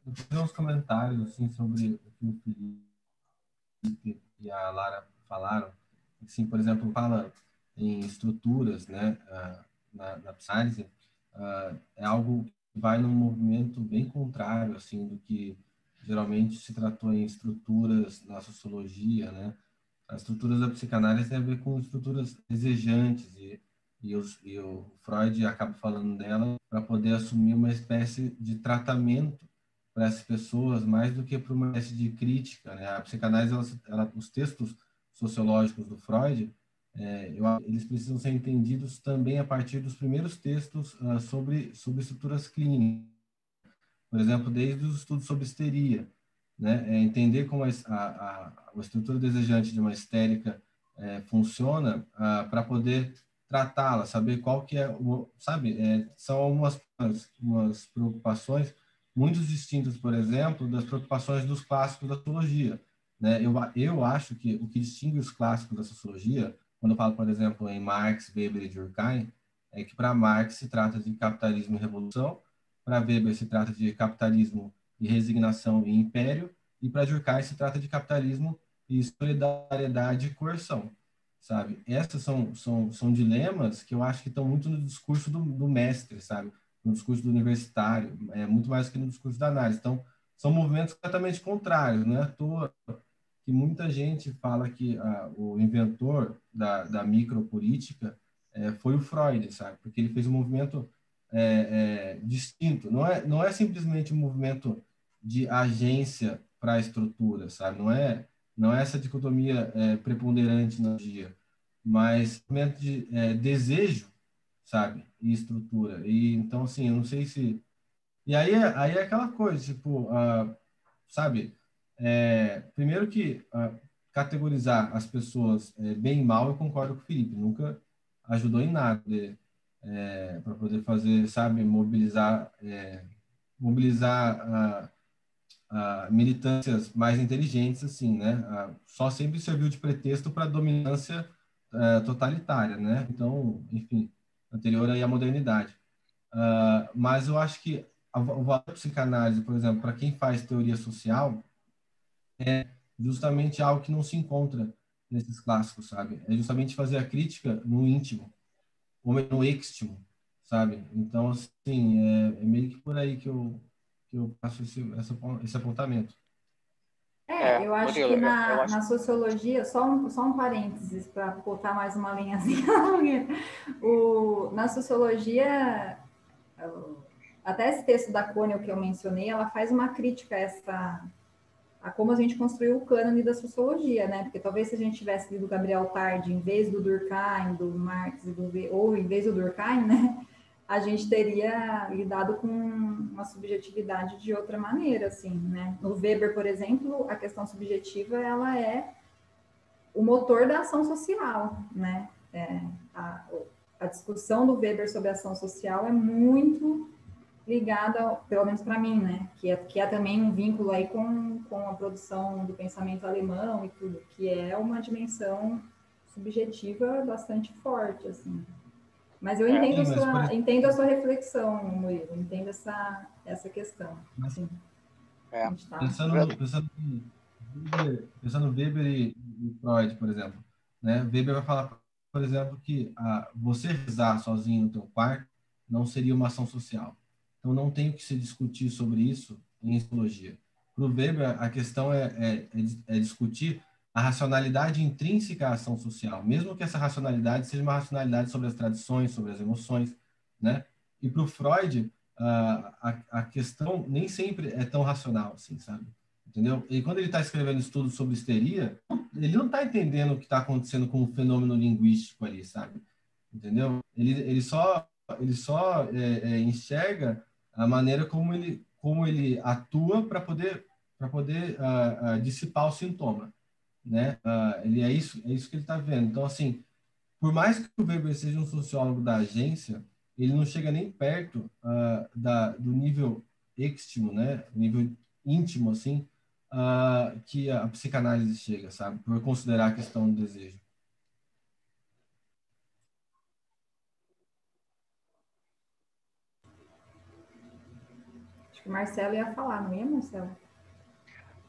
Eu fiz uns comentários assim, sobre o que o Felipe e a Lara falaram. Assim, por exemplo, fala em estruturas, né, na psicanálise, é algo que vai num movimento bem contrário assim, do que geralmente se tratou em estruturas na sociologia, né? As estruturas da psicanálise têm a ver com estruturas desejantes e o Freud acaba falando dela para poder assumir uma espécie de tratamento para essas pessoas, mais do que para uma espécie de crítica, né? A psicanálise, os textos sociológicos do Freud, eles precisam ser entendidos também a partir dos primeiros textos sobre estruturas clínicas. Por exemplo, desde os estudos sobre histeria, né? Entender como a estrutura desejante de uma histérica funciona para poder tratá-la, saber qual que é, são umas preocupações muito distintas, por exemplo, das preocupações dos clássicos da sociologia, né? Eu acho que o que distingue os clássicos da sociologia, quando eu falo, por exemplo, em Marx, Weber e Durkheim, é que para Marx se trata de capitalismo e revolução, para Weber se trata de capitalismo e resignação e império, e para Durkheim se trata de capitalismo e solidariedade e coerção, sabe? Essas são dilemas que eu acho que estão muito no discurso do mestre, sabe? No discurso do universitário, muito mais que no discurso da análise. Então, são movimentos completamente contrários, não é à toa que muita gente fala que o inventor da micropolítica foi o Freud, sabe? Porque ele fez um movimento distinto. Não é simplesmente um movimento de agência para a estrutura, sabe? Não é essa dicotomia preponderante no dia, mas um movimento de desejo, sabe? E estrutura. E então, assim, eu não sei se... E aí é aquela coisa, tipo, sabe? Primeiro que categorizar as pessoas bem e mal, eu concordo com o Felipe, nunca ajudou em nada para poder fazer, sabe, mobilizar militâncias mais inteligentes, assim, né? Só sempre serviu de pretexto para dominância totalitária, né? Então, enfim, anterior aí à modernidade. Mas eu acho que o valor da psicanálise, por exemplo, para quem faz teoria social, é justamente algo que não se encontra nesses clássicos, sabe? É justamente fazer a crítica no íntimo, ou no extimo, sabe? Então, assim, é meio que por aí que eu faço esse apontamento.
Eu acho que na sociologia, só um parênteses para botar mais uma linhazinha. Na sociologia, até esse texto da Cônio que eu mencionei, ela faz uma crítica a como a gente construiu o cânone da sociologia, né? Porque talvez se a gente tivesse lido Gabriel Tarde em vez do Durkheim, do Marx, ou em vez do Durkheim, né? A gente teria lidado com uma subjetividade de outra maneira, assim, né? No Weber, por exemplo, a questão subjetiva, ela é o motor da ação social, né? A discussão do Weber sobre a ação social é muito ligada, pelo menos para mim, né? Que é também um vínculo aí com a produção do pensamento alemão e tudo, que é uma dimensão subjetiva bastante forte, assim. Mas eu entendo a sua reflexão, Murilo, entendo essa questão. Assim,
pensando no Weber e Freud, por exemplo, né? Weber vai falar, por exemplo, que você rezar sozinho no teu quarto não seria uma ação social. Então, não tem o que se discutir sobre isso em psicologia. Para o Weber, a questão é discutir a racionalidade intrínseca à ação social, mesmo que essa racionalidade seja uma racionalidade sobre as tradições, sobre as emoções, né? E para o Freud, a questão nem sempre é tão racional assim, sabe? Entendeu? E quando ele está escrevendo estudos sobre histeria, ele não está entendendo o que está acontecendo com o fenômeno linguístico ali, sabe? Entendeu? Ele só enxerga a maneira como ele atua para poder dissipar o sintoma, né? É isso que ele está vendo. Então, assim, por mais que o Weber seja um sociólogo da agência, ele não chega nem perto do nível extimo, né? Nível íntimo, assim, que a psicanálise chega, sabe? Por considerar a questão do desejo.
Acho que o Marcelo ia falar, não ia, Marcelo?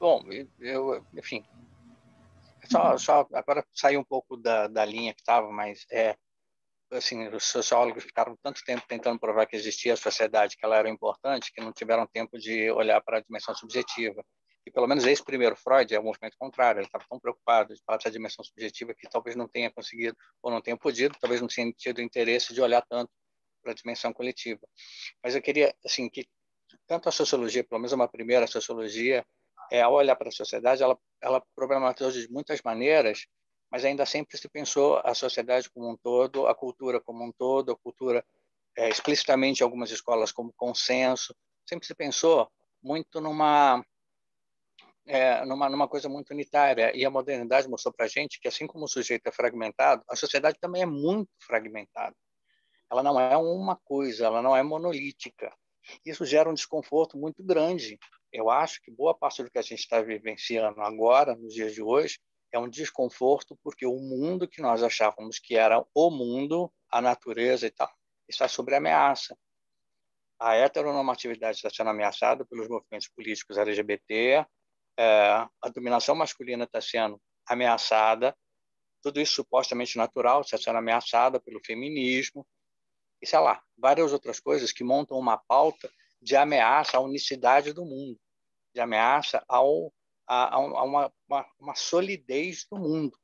Bom, enfim, só agora sair um pouco da linha que estava, mas assim, os sociólogos ficaram tanto tempo tentando provar que existia a sociedade, que ela era importante, que não tiveram tempo de olhar para a dimensão subjetiva. E pelo menos esse primeiro Freud é o movimento contrário, ele estava tão preocupado de falar dessa dimensão subjetiva que talvez não tenha conseguido, ou não tenha podido, talvez não tenha tido interesse de olhar tanto para a dimensão coletiva. Mas eu queria, assim, que tanto a sociologia, pelo menos uma primeira sociologia, ao olhar para a sociedade, ela problematizou de muitas maneiras, mas ainda sempre se pensou a sociedade como um todo, a cultura como um todo, a cultura explicitamente em algumas escolas como consenso, sempre se pensou muito numa coisa muito unitária, e a modernidade mostrou para a gente que, assim como o sujeito é fragmentado, a sociedade também é muito fragmentada. Ela não é uma coisa, ela não é monolítica. Isso gera um desconforto muito grande. Eu acho que boa parte do que a gente está vivenciando agora, nos dias de hoje, é um desconforto porque o mundo que nós achávamos que era o mundo, a natureza e tal, está sob ameaça. A heteronormatividade está sendo ameaçada pelos movimentos políticos LGBT, a dominação masculina está sendo ameaçada, tudo isso supostamente natural está sendo ameaçada pelo feminismo, e sei lá, várias outras coisas que montam uma pauta de ameaça à unicidade do mundo, de ameaça a uma solidez do mundo.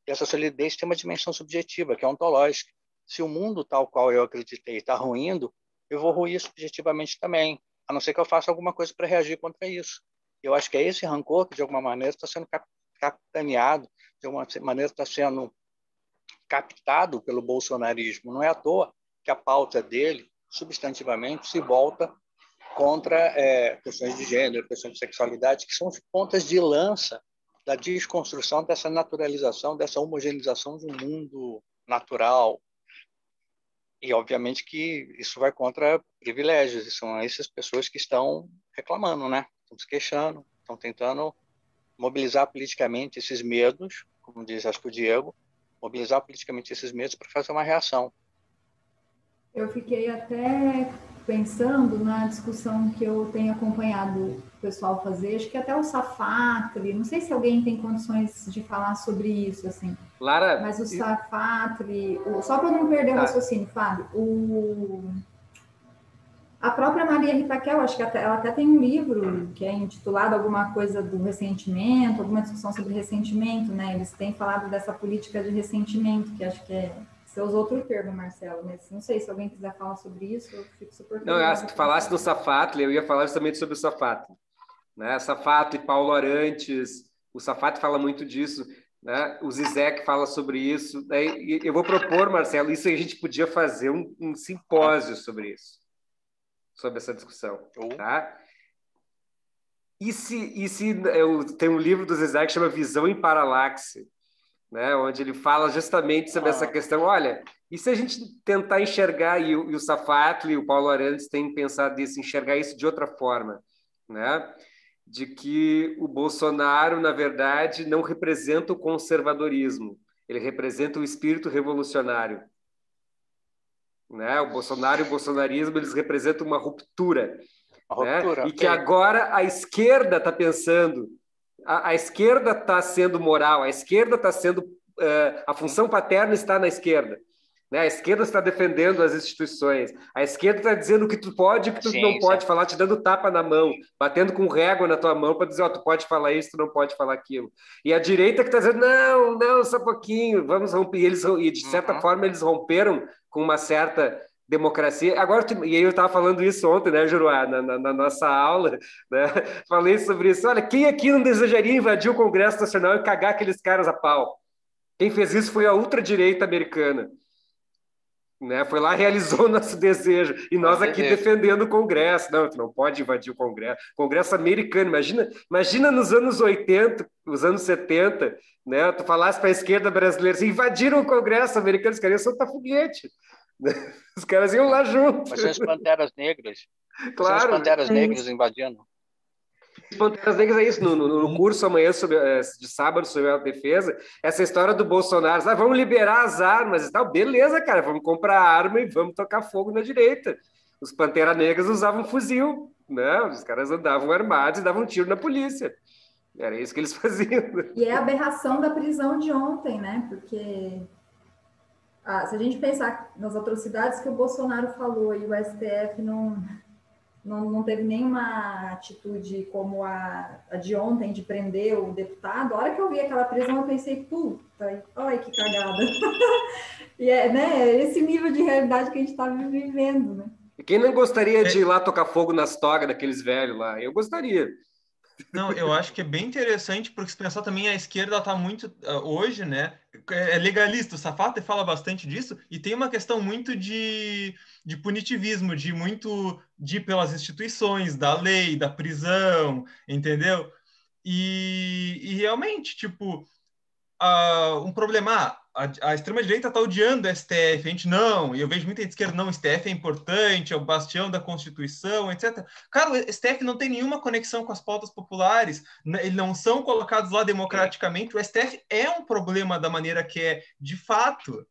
E essa solidez tem uma dimensão subjetiva, que é ontológica. Se o mundo tal qual eu acreditei está ruindo, eu vou ruir subjetivamente também, a não ser que eu faça alguma coisa para reagir contra isso. Eu acho que é esse rancor que, de alguma maneira, está sendo capitaneado, de alguma maneira está sendo captado pelo bolsonarismo. Não é à toa que a pauta dele, substantivamente, se volta contra questões de gênero, questões de sexualidade, que são as pontas de lança da desconstrução dessa naturalização, dessa homogeneização de um mundo natural. E, obviamente, que isso vai contra privilégios, e são essas pessoas que estão reclamando, né? Estão se queixando, estão tentando mobilizar politicamente esses medos, como diz, acho que o Diego, mobilizar politicamente esses medos para fazer uma reação.
Eu fiquei até pensando na discussão que eu tenho acompanhado o pessoal fazer, acho que até o Safatli, não sei se alguém tem condições de falar sobre isso, assim.
Lara,
mas o Safatli, só para não perder o raciocínio, Fábio, a própria Maria Rita Kel, acho que ela até tem um livro que é intitulado alguma coisa do ressentimento, alguma discussão sobre ressentimento, né? Eles têm falado dessa política de ressentimento, que acho que você usou outro termo, Marcelo, mas não sei se alguém quiser falar sobre isso, eu fico super
curiosa. Não, se tu falasse do Safatli, eu ia falar justamente sobre o Safatli. Né? Safatli, Paulo Arantes, o Safatli fala muito disso, né? O Zizek fala sobre isso. Daí, eu vou propor, Marcelo, isso aí a gente podia fazer um simpósio sobre isso, sobre essa discussão. Tá? E se tem um livro do Zizek que chama Visão em Paralaxe, né, onde ele fala justamente sobre essa questão. Olha, e se a gente tentar enxergar, e o Safatli e o Paulo Arantes têm pensado nisso, enxergar isso de outra forma, né, de que o Bolsonaro, na verdade, não representa o conservadorismo, ele representa o espírito revolucionário. Né? O Bolsonaro e o bolsonarismo, eles representam uma ruptura. Né? E que agora a esquerda está pensando... A esquerda está sendo moral, a esquerda está sendo... a função paterna está na esquerda. Né? A esquerda está defendendo as instituições. A esquerda está dizendo o que tu pode e o que tu não pode falar, te dando tapa na mão, batendo com régua na tua mão para dizer, tu pode falar isso, tu não pode falar aquilo. E a direita que está dizendo, não, só um pouquinho, vamos romper. E de certa forma, eles romperam com uma certa... democracia. Agora, e aí eu estava falando isso ontem, né, Juruá, na nossa aula, né? Falei sobre isso. Olha, quem aqui não desejaria invadir o Congresso Nacional e cagar aqueles caras a pau? Quem fez isso foi a ultradireita americana. Né? Foi lá e realizou o nosso desejo. E nós aqui defendendo o Congresso. Não, tu não pode invadir o Congresso. Congresso americano. Imagina nos anos 80, nos anos 70, né? Tu falasse para a esquerda brasileira assim, invadiram o Congresso americano, os caras iam soltar foguete. Os caras iam lá junto.
Mas são as Panteras Negras.
Claro.
São as Panteras Negras invadindo.
Panteras Negras é isso, no curso amanhã de sábado sobre a defesa, essa história do Bolsonaro, vamos liberar as armas e tal, beleza, cara, vamos comprar arma e vamos tocar fogo na direita. Os Panteras Negras usavam fuzil, né? Os caras andavam armados e davam tiro na polícia. Era isso que eles faziam.
E é a aberração da prisão de ontem, né? Porque se a gente pensar nas atrocidades que o Bolsonaro falou e o STF não teve nenhuma atitude como a de ontem, de prender o deputado, a hora que eu vi aquela prisão, eu pensei, puta, olha que cagada. E né, esse nível de realidade que a gente está vivendo, né?
Quem não gostaria de ir lá tocar fogo nas togas daqueles velhos lá? Eu gostaria.
Não, eu acho que é bem interessante, porque se pensar também, a esquerda está muito, hoje, né, é legalista, o Safate fala bastante disso, e tem uma questão muito de punitivismo, de ir pelas instituições, da lei, da prisão, entendeu? E realmente, tipo, um problema, a extrema-direita está odiando o STF, a gente não, e eu vejo muita gente esquerda, não, o STF é importante, é o bastião da Constituição, etc. Cara, o STF não tem nenhuma conexão com as pautas populares, eles não são colocados lá democraticamente, o STF é um problema da maneira que é, de fato.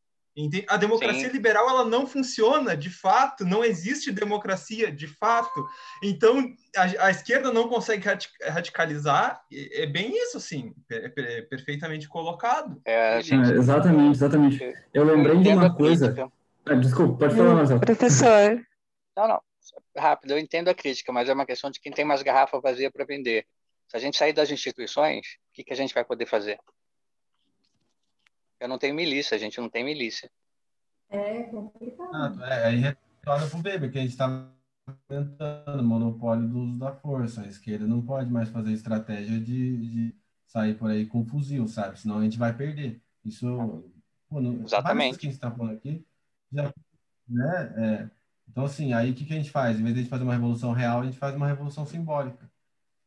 A democracia
Sim.
liberal, ela não funciona, de fato, não existe democracia, de fato. Então, a esquerda não consegue radicalizar, é bem isso, assim, é perfeitamente colocado.
Exatamente. Eu lembrei de uma coisa... Desculpa, pode falar, Marcelo.
Professor.
Não, rápido, eu entendo a crítica, mas é uma questão de quem tem mais garrafa vazia para vender. Se a gente sair das instituições, o que a gente vai poder fazer? Eu não tenho milícia, a gente não tem milícia.
É complicado.
Aí retorna para o Weber, que a gente está aumentando o monopólio do uso da força. A esquerda não pode mais fazer estratégia de sair por aí com fuzil, sabe? Senão a gente vai perder. Isso,
Exatamente.
Que a gente está falando aqui, já, né? Então, assim, aí o que a gente faz? Em vez de a gente fazer uma revolução real, a gente faz uma revolução simbólica.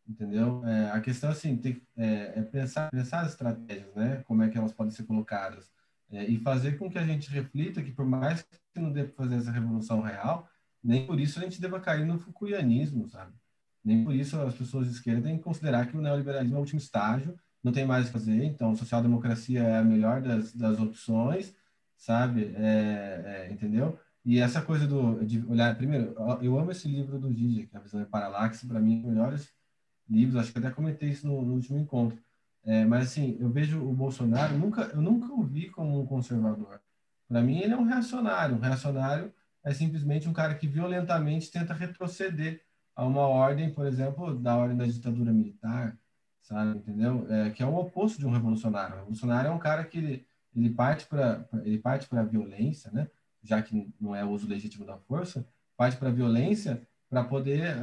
Entendeu? A questão assim, é pensar as estratégias, né? Como é que elas podem ser colocadas. E fazer com que a gente reflita que, por mais que não dê para fazer essa revolução real, nem por isso a gente deva cair no foucaultianismo, sabe? Nem por isso as pessoas de esquerda têm que considerar que o neoliberalismo é o último estágio, não tem mais o que fazer, então social-democracia é a melhor das opções, sabe? Entendeu? E essa coisa de olhar... Primeiro, eu amo esse livro do Gigi, que é A Visão é Paralaxe, para mim, é um dos melhores livros, acho que até comentei isso no último encontro. Mas, assim, eu vejo o Bolsonaro, eu nunca o vi como um conservador. Para mim, ele é um reacionário. Um reacionário é simplesmente um cara que violentamente tenta retroceder a uma ordem, por exemplo, da ordem da ditadura militar, sabe, entendeu? Que é o oposto de um revolucionário. O revolucionário é um cara que ele parte para a violência, né? Já que não é o uso legítimo da força, parte para a violência para poder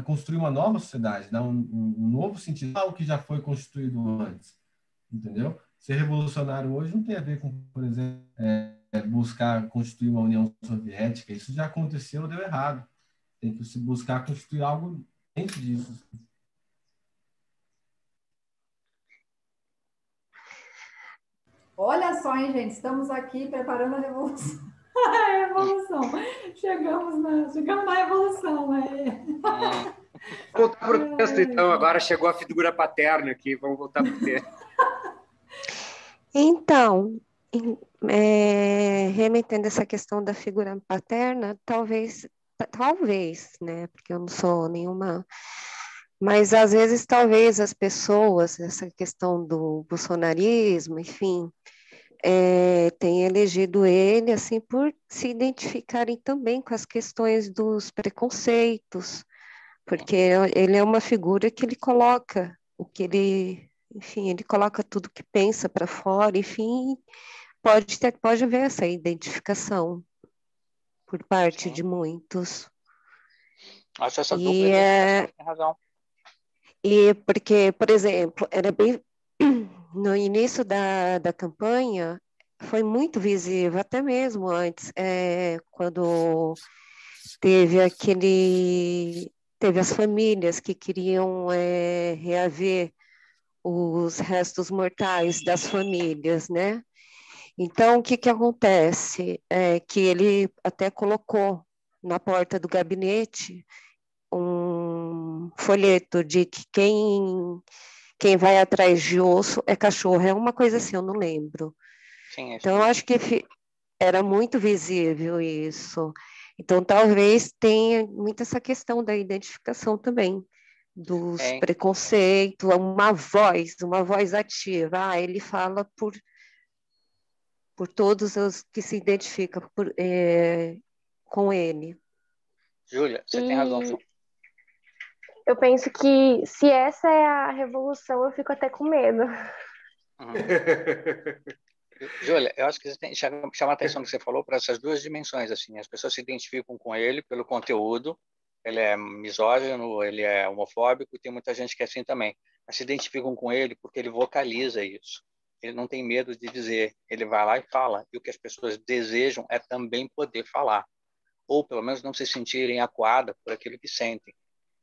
construir uma nova sociedade, dar um novo sentido ao que já foi constituído antes, entendeu? Ser revolucionário hoje não tem a ver com, por exemplo, buscar constituir uma União Soviética, isso já aconteceu, deu errado. Tem que se buscar constituir algo dentro disso.
Olha só, hein, gente, estamos aqui preparando a revolução. A revolução. Chegamos na revolução.
Voltar para o texto, então. Agora chegou a figura paterna aqui. Vamos voltar para o texto.
Então, remetendo essa questão da figura paterna, talvez, né? Porque eu não sou nenhuma... Mas, às vezes, talvez as pessoas, essa questão do bolsonarismo, enfim... tem elegido ele assim por se identificarem também com as questões dos preconceitos, porque ele é uma figura que ele coloca o que enfim, ele coloca tudo que pensa para fora, enfim, pode haver essa identificação por parte de muitos.
Acho essa dupla tem razão.
E porque, por exemplo, era bem no início da campanha, foi muito visível, até mesmo antes, quando teve as famílias que queriam reaver os restos mortais das famílias, né? Então, o que acontece? Que ele até colocou na porta do gabinete um
folheto de que quem vai atrás de osso é cachorro, é uma coisa assim, eu não lembro.
Sim,
Então, eu acho que era muito visível isso. Então, talvez tenha muito essa questão da identificação também, dos preconceitos, uma voz ativa. Ah, ele fala por todos os que se identificam com ele.
Júlia, você tem razão.
Eu penso que se essa é a revolução, eu fico até com medo.
Júlia, eu acho que você tem que chamar a atenção do que você falou para essas duas dimensões. Assim, as pessoas se identificam com ele pelo conteúdo, ele é misógino, ele é homofóbico, e tem muita gente que é assim também. Mas se identificam com ele porque ele vocaliza isso. Ele não tem medo de dizer, ele vai lá e fala. E o que as pessoas desejam é também poder falar, ou pelo menos não se sentirem acuadas por aquilo que sentem.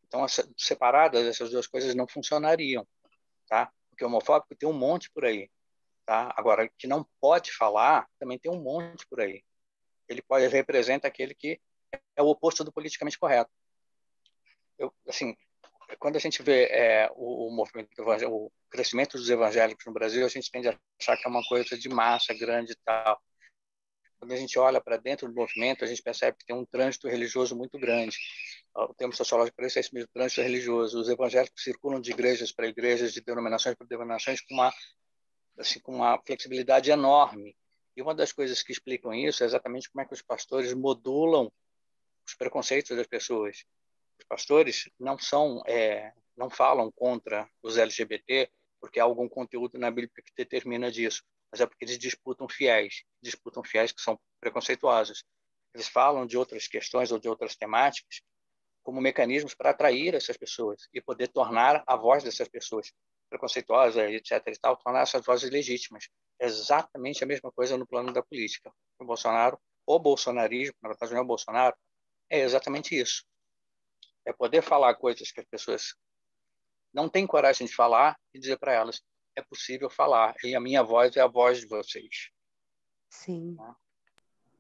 Então, separadas, essas duas coisas não funcionariam, tá? Porque o homofóbico tem um monte por aí, tá? Agora, que não pode falar, também tem um monte por aí. Ele representa aquele que é o oposto do politicamente correto. Assim, quando a gente vê o movimento o crescimento dos evangélicos no Brasil, a gente tende a achar que é uma coisa de massa grande e tal. Quando a gente olha para dentro do movimento, a gente percebe que tem um trânsito religioso muito grande. O termo sociológico para isso é esse mesmo, trânsito religioso. Os evangélicos circulam de igrejas para igrejas, de denominações para denominações, com uma flexibilidade enorme. E uma das coisas que explicam isso é exatamente como é que os pastores modulam os preconceitos das pessoas. Os pastores não falam contra os LGBT porque há algum conteúdo na Bíblia que determina disso, mas é porque eles disputam fiéis que são preconceituosos. Eles falam de outras questões ou de outras temáticas como mecanismos para atrair essas pessoas e poder tornar a voz dessas pessoas preconceituosas, etc. e tal, tornar essas vozes legítimas. É exatamente a mesma coisa no plano da política. O bolsonarismo, na verdade não é o Bolsonaro, é exatamente isso. É poder falar coisas que as pessoas não têm coragem de falar e dizer para elas, é possível falar, e a minha voz é a voz de vocês.
Sim.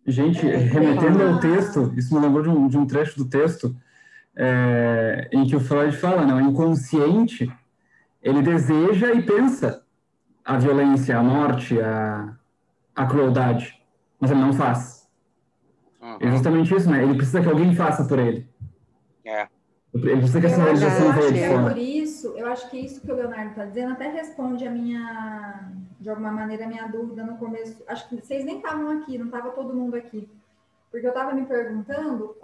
Gente, remetendo ao texto, isso me lembrou de um trecho do texto em que o Freud fala, né, o inconsciente, ele deseja e pensa a violência, a morte, a crueldade, mas ele não faz. É justamente isso, né? Ele precisa que alguém faça por ele. Ele precisa que essa realização venha de fora.
Por isso, eu acho que isso que o Leonardo está dizendo até responde de alguma maneira, a minha dúvida no começo. Acho que vocês nem estavam aqui, não estava todo mundo aqui. Porque eu estava me perguntando,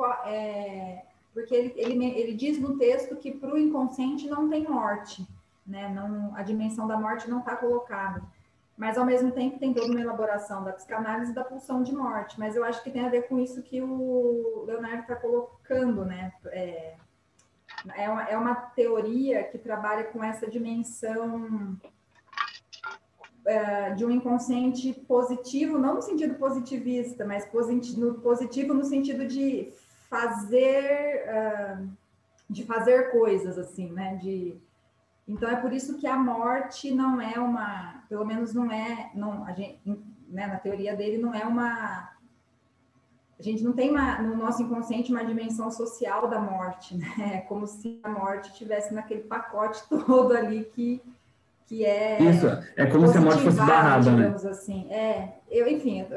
porque ele diz no texto que para o inconsciente não tem morte, né? A dimensão da morte não está colocada. Mas, ao mesmo tempo, tem toda uma elaboração da psicanálise e da pulsão de morte. Mas eu acho que tem a ver com isso que o Leonardo está colocando, né? É uma teoria que trabalha com essa dimensão de um inconsciente positivo, não no sentido positivista, mas positivo no sentido de fazer coisas, assim, né? Então, é por isso que a morte não é pelo menos na teoria dele, não é a gente não tem no nosso inconsciente uma dimensão social da morte, né? É como se a morte estivesse naquele pacote todo ali que é...
Isso, é como se a morte fosse barrada,
digamos, né? Assim. Eu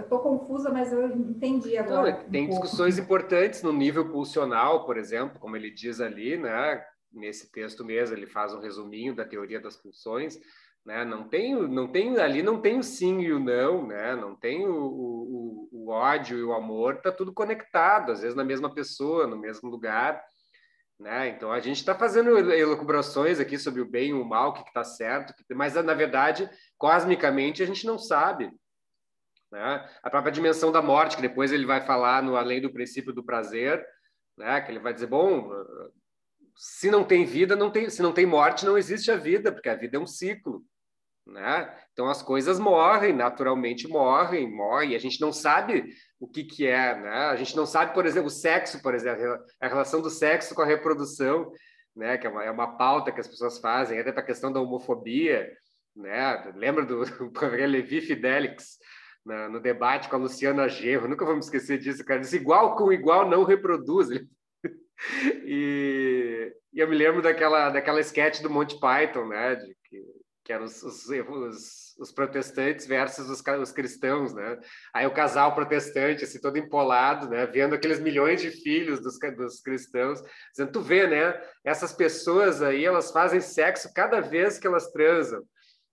estou confusa, mas eu entendi agora.
Tem discussões importantes no nível pulsional, por exemplo, como ele diz ali, né? Nesse texto mesmo, ele faz um resuminho da teoria das pulsões, né? Não tem o sim e o não, né? Não tem o ódio e o amor, tá tudo conectado, às vezes na mesma pessoa, no mesmo lugar, né? Então a gente está fazendo elucubrações aqui sobre o bem e o mal, o que está certo, mas na verdade, cosmicamente, a gente não sabe, né? A própria dimensão da morte, que depois ele vai falar no Além do Princípio do Prazer, né? Que ele vai dizer, bom, se não tem vida, se não tem morte, não existe a vida, porque a vida é um ciclo, né? Então as coisas morrem, naturalmente morrem, e a gente não sabe o que é, né? A gente não sabe, por exemplo, o sexo, por exemplo, a relação do sexo com a reprodução, né? Que é uma pauta que as pessoas fazem, até para a questão da homofobia, né? Lembra do Levi Fidelix, no debate com a Luciana Genro, nunca vou me esquecer disso, cara, disse igual com igual não reproduz. E eu me lembro daquela sketch do Monty Python, né? Que eram os protestantes versus os cristãos, né? Aí o casal protestante, assim, todo empolado, né? Vendo aqueles milhões de filhos dos cristãos, dizendo, tu vê, né? Essas pessoas aí, elas fazem sexo cada vez que elas transam,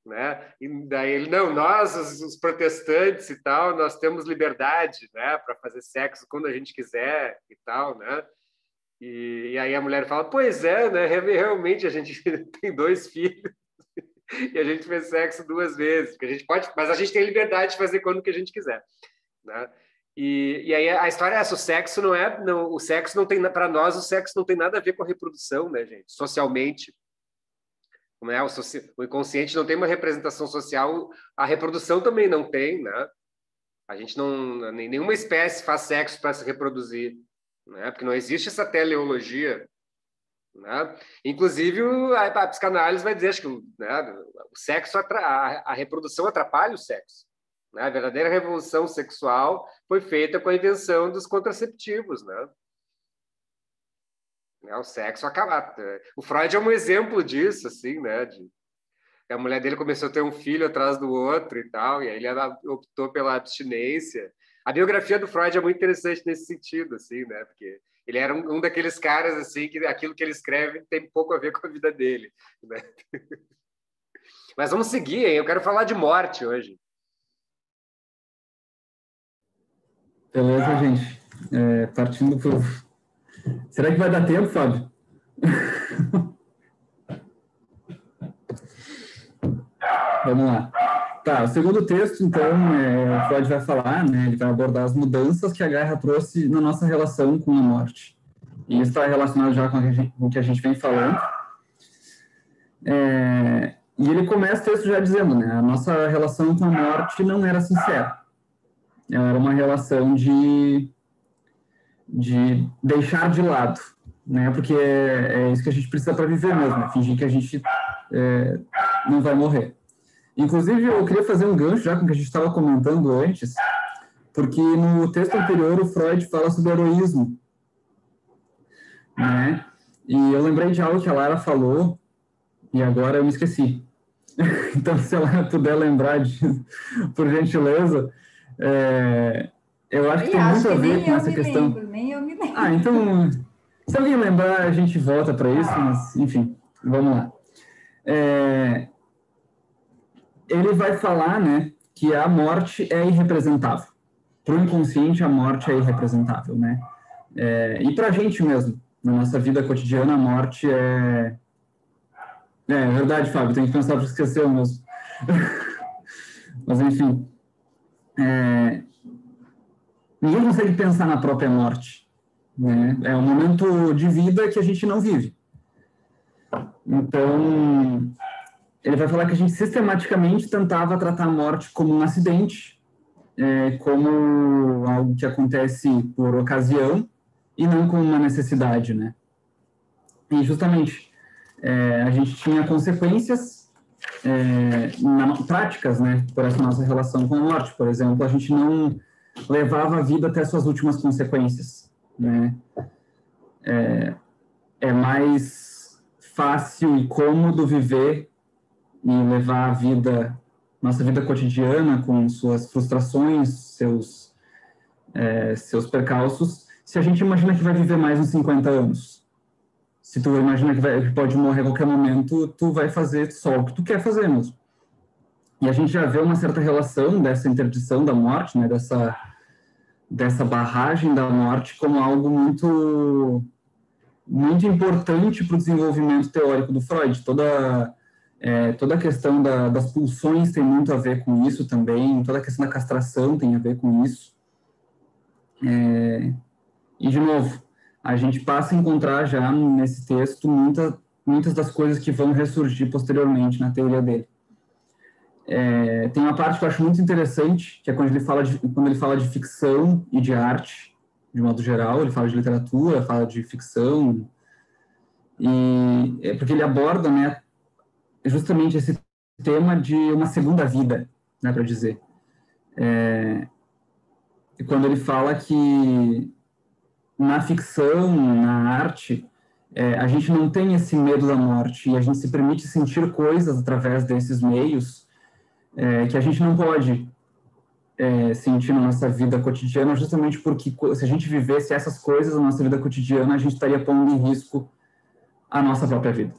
né? E daí ele, não, nós, os protestantes e tal, nós temos liberdade, né? Para fazer sexo quando a gente quiser e tal, né? E aí a mulher fala, pois é, né? Realmente a gente tem 2 filhos. E a gente fez sexo 2 vezes, porque a gente pode, mas a gente tem liberdade de fazer quando que a gente quiser, né? E aí a história é essa, o sexo não tem, para nós o sexo não tem nada a ver com a reprodução, né, gente? Socialmente, né? O inconsciente não tem uma representação social, a reprodução também não tem, né? A gente não, nenhuma espécie faz sexo para se reproduzir, né? Porque não existe essa teleologia. Né? Inclusive, a psicanálise vai dizer que né, o sexo, a reprodução atrapalha o sexo. Né? A verdadeira revolução sexual foi feita com a invenção dos contraceptivos. Né? O sexo acaba. O Freud é um exemplo disso, assim, né? A mulher dele começou a ter um filho atrás do outro e tal, e aí ele optou pela abstinência. A biografia do Freud é muito interessante nesse sentido, assim, né? Porque ele era um daqueles caras, assim, que aquilo que ele escreve tem pouco a ver com a vida dele, né? Mas vamos seguir, hein? Eu quero falar de morte hoje.
Beleza, gente. Partindo pro... Será que vai dar tempo, Fábio? Vamos lá. Tá, o segundo texto, então, o Freud vai falar, né, ele vai abordar as mudanças que a guerra trouxe na nossa relação com a morte. E isso está relacionado já com o que a gente vem falando. E ele começa o texto já dizendo, né, a nossa relação com a morte não era sincera. Ela era uma relação de deixar de lado, né, porque é isso que a gente precisa para viver mesmo, né, fingir que a gente não vai morrer. Inclusive, eu queria fazer um gancho já com o que a gente estava comentando antes, porque no texto anterior o Freud fala sobre heroísmo, né? E eu lembrei de algo que a Lara falou e agora eu me esqueci. Então, se ela puder lembrar por gentileza, eu acho que tem muito a ver com essa questão.
Nem eu me lembro.
Ah, então, se alguém lembrar, a gente volta para isso, mas, enfim, vamos lá. Ele vai falar, né, que a morte é irrepresentável. Para o inconsciente, a morte é irrepresentável, né? E para a gente mesmo, na nossa vida cotidiana, a morte é verdade, Fábio, tem que pensar para esquecer mesmo. Mas, enfim, ninguém consegue pensar na própria morte, né? É um momento de vida que a gente não vive. Então, ele vai falar que a gente sistematicamente tentava tratar a morte como um acidente, como algo que acontece por ocasião e não como uma necessidade, né? E justamente a gente tinha consequências práticas, né, por essa nossa relação com a morte. Por exemplo, a gente não levava a vida até suas últimas consequências, né? É mais fácil e cômodo viver e levar a vida, nossa vida cotidiana, com suas frustrações, seus percalços, se a gente imagina que vai viver mais uns 50 anos. Se tu imagina que pode morrer a qualquer momento, tu vai fazer só o que tu quer fazer mesmo. E a gente já vê uma certa relação dessa interdição da morte, né, dessa barragem da morte como algo muito, muito importante para o desenvolvimento teórico do Freud. Toda a questão das pulsões tem muito a ver com isso também, toda a questão da castração tem a ver com isso. E, de novo, a gente passa a encontrar já nesse texto muitas das coisas que vão ressurgir posteriormente na teoria dele. Tem uma parte que eu acho muito interessante, que é quando ele fala de ficção e de arte, de modo geral. Ele fala de literatura, fala de ficção, porque ele aborda, né, justamente esse tema de uma segunda vida, né, para dizer. E quando ele fala que na ficção, na arte, a gente não tem esse medo da morte e a gente se permite sentir coisas através desses meios que a gente não pode sentir na nossa vida cotidiana, justamente porque se a gente vivesse essas coisas na nossa vida cotidiana, a gente estaria pondo em risco a nossa própria vida.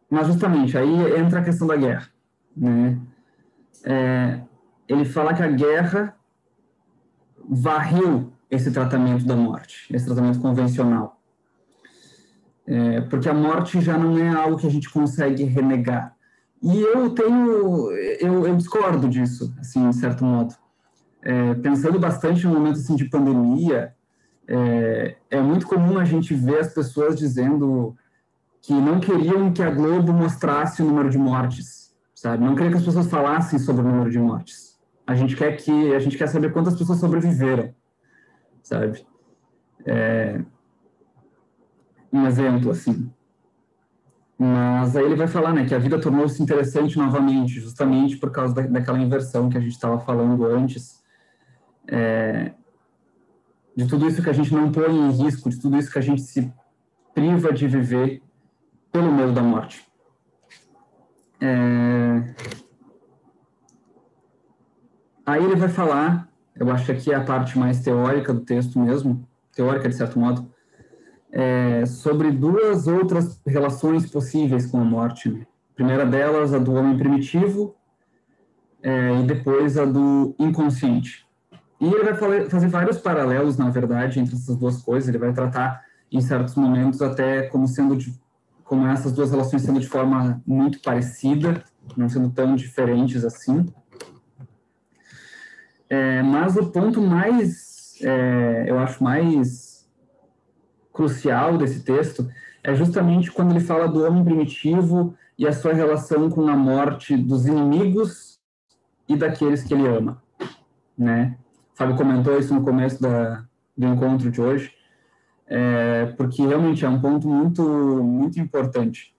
Mas justamente, aí entra a questão da guerra, né? Ele fala que a guerra varreu esse tratamento da morte, esse tratamento convencional. Porque a morte já não é algo que a gente consegue renegar. E eu discordo disso, assim, de certo modo. Pensando bastante no momento assim, de pandemia, é muito comum a gente ver as pessoas dizendo que não queriam que a Globo mostrasse o número de mortes, sabe? Não queria que as pessoas falassem sobre o número de mortes. A gente quer saber quantas pessoas sobreviveram, sabe? Um exemplo, assim. Mas aí ele vai falar, né, que a vida tornou-se interessante novamente, justamente por causa daquela inversão que a gente estava falando antes, de tudo isso que a gente não põe em risco, de tudo isso que a gente se priva de viver pelo medo da morte. Aí ele vai falar, eu acho que aqui é a parte mais teórica do texto mesmo, teórica de certo modo, sobre duas outras relações possíveis com a morte. Né? A primeira delas, a do homem primitivo, e depois a do inconsciente. E ele vai fazer vários paralelos, na verdade, entre essas duas coisas. Ele vai tratar, em certos momentos, até como essas duas relações sendo de forma muito parecida, não sendo tão diferentes assim. Mas o ponto mais, eu acho, mais crucial desse texto é justamente quando ele fala do homem primitivo e a sua relação com a morte dos inimigos e daqueles que ele ama, né? O Fábio comentou isso no começo do encontro de hoje, porque realmente é um ponto muito, muito importante.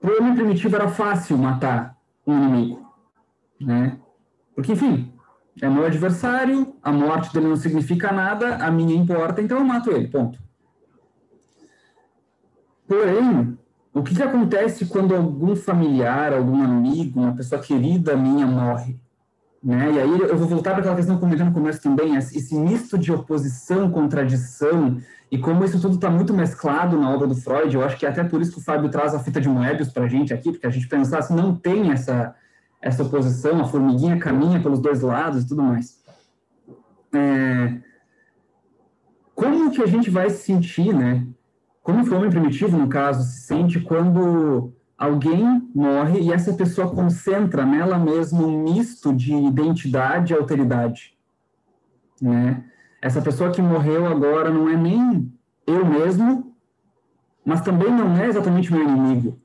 Para o homem primitivo era fácil matar um inimigo, né? Porque, enfim, é meu adversário, a morte dele não significa nada, a minha importa, então eu mato ele, ponto. Porém, o que acontece quando algum familiar, algum amigo, uma pessoa querida minha morre? Né? E aí eu vou voltar para aquela questão que eu comentei no começo também, esse misto de oposição, contradição, e como isso tudo está muito mesclado na obra do Freud. Eu acho que é até por isso que o Fábio traz a fita de Moebius para a gente aqui, porque a gente pensar assim, não tem essa oposição, a formiguinha caminha pelos dois lados e tudo mais. Como que a gente vai se sentir, né? Como que o homem primitivo, no caso, se sente quando alguém morre e essa pessoa concentra nela mesma um misto de identidade e alteridade, né? Essa pessoa que morreu agora não é nem eu mesmo, mas também não é exatamente meu inimigo,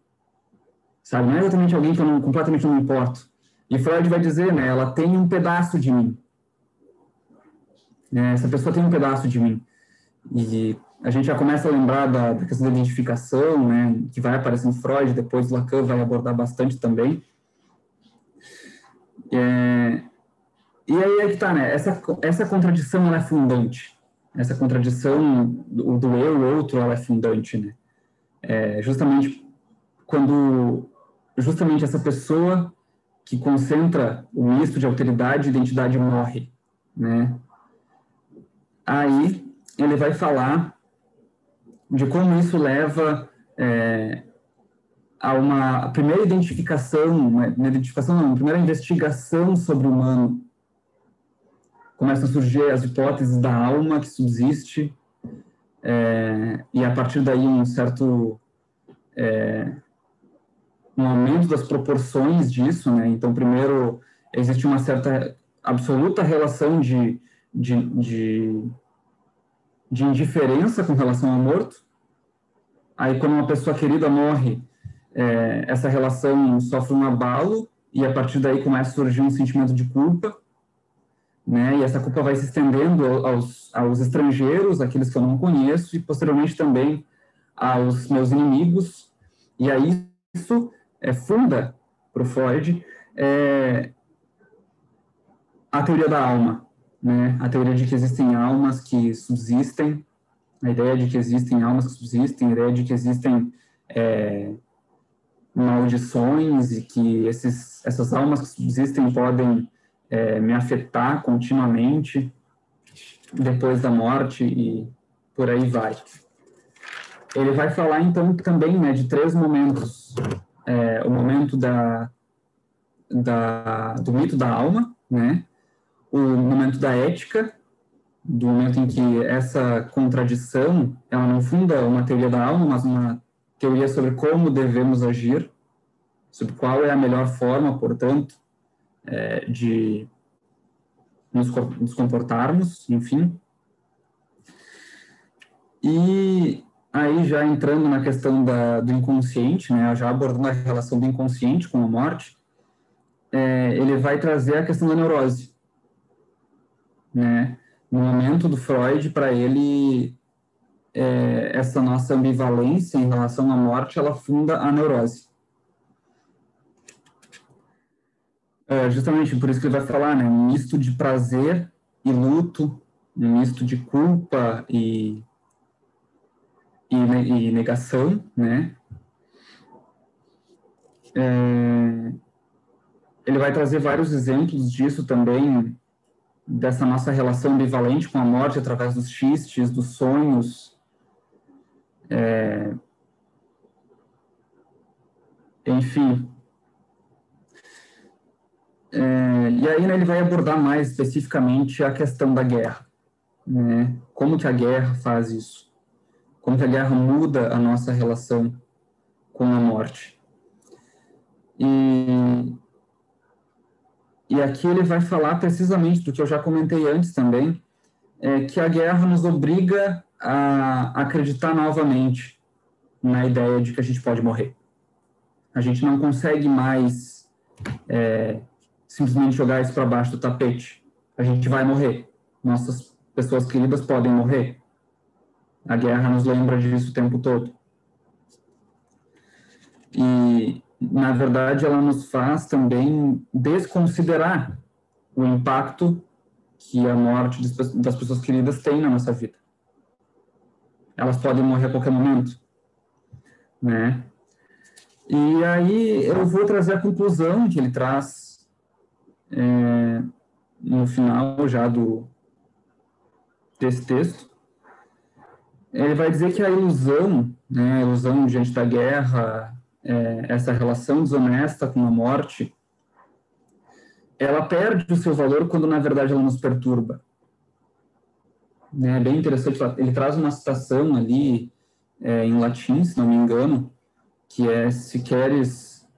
sabe? Não é exatamente alguém que eu completamente não me importo. E Freud vai dizer, né? Ela tem um pedaço de mim. Essa pessoa tem um pedaço de mim. E a gente já começa a lembrar da questão da identificação, né, que vai aparecer em Freud, depois Lacan vai abordar bastante também. E aí é que tá, né, essa contradição, ela é fundante. Essa contradição do eu e outro, ela é fundante, né. Justamente essa pessoa que concentra o misto de alteridade e identidade morre, né. Aí ele vai falar de como isso leva a uma primeira primeira investigação sobre o humano. Começam a surgir as hipóteses da alma que subsiste, e a partir daí um aumento das proporções disso, né? Então, primeiro, existe uma certa absoluta relação de indiferença com relação ao morto. Aí, quando uma pessoa querida morre, essa relação sofre um abalo e, a partir daí, começa a surgir um sentimento de culpa, né? E essa culpa vai se estendendo aos estrangeiros, aqueles que eu não conheço, e, posteriormente, também aos meus inimigos. E aí, isso funda, para o Freud, a teoria da alma, né? A teoria de que existem almas que subsistem, a ideia de que existem almas que subsistem, a ideia de que existem maldições e que essas almas que subsistem podem me afetar continuamente depois da morte e por aí vai. Ele vai falar, então, também, né, de 3 momentos. O momento do mito da alma, né? O momento da ética, do momento em que essa contradição, ela não funda uma teoria da alma, mas uma teoria sobre como devemos agir, sobre qual é a melhor forma, portanto, de nos comportarmos, enfim. E aí, já entrando na questão do inconsciente, né, já abordando a relação do inconsciente com a morte, ele vai trazer a questão da neurose, né? No momento do Freud, para ele, essa nossa ambivalência em relação à morte, ela funda a neurose. Justamente por isso que ele vai falar, né, um misto de prazer e luto, um misto de culpa e negação, né? Ele vai trazer vários exemplos disso também, dessa nossa relação ambivalente com a morte através dos xistes, dos sonhos. Enfim. E aí, né, ele vai abordar mais especificamente a questão da guerra, né? Como que a guerra faz isso? Como que a guerra muda a nossa relação com a morte? E aqui ele vai falar precisamente do que eu já comentei antes também, que a guerra nos obriga a acreditar novamente na ideia de que a gente pode morrer. A gente não consegue mais simplesmente jogar isso para baixo do tapete. A gente vai morrer. Nossas pessoas queridas podem morrer. A guerra nos lembra disso o tempo todo. E, na verdade, ela nos faz também desconsiderar o impacto que a morte das pessoas queridas tem na nossa vida. Elas podem morrer a qualquer momento, né? E aí eu vou trazer a conclusão que ele traz no final já desse texto. Ele vai dizer que a ilusão, né, a ilusão diante da guerra, essa relação desonesta com a morte, ela perde o seu valor quando, na verdade, ela nos perturba. É bem interessante, ele traz uma citação ali, em latim, se não me engano, que é: se queres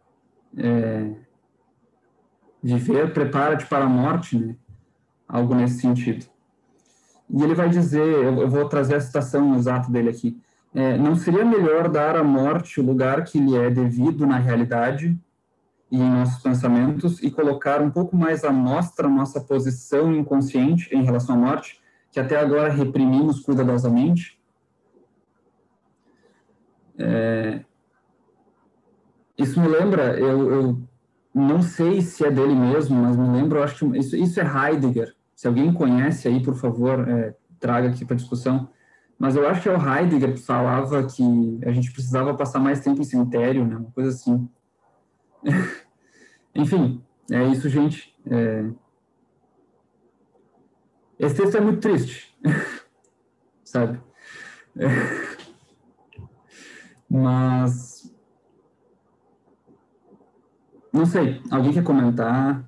viver, prepara-te para a morte, né? Algo nesse sentido. E ele vai dizer, eu vou trazer a citação exata dele aqui: não seria melhor dar à morte o lugar que lhe é devido na realidade e em nossos pensamentos, e colocar um pouco mais à mostra nossa posição inconsciente em relação à morte, que até agora reprimimos cuidadosamente? Isso me lembra, eu não sei se é dele mesmo, mas me lembra, eu acho que isso é Heidegger. Se alguém conhece aí, por favor, traga aqui para discussão. Mas eu acho que é o Heidegger que falava que a gente precisava passar mais tempo em cemitério, né? Uma coisa assim. Enfim, é isso, gente. Esse texto é muito triste, sabe? Mas não sei, alguém quer comentar?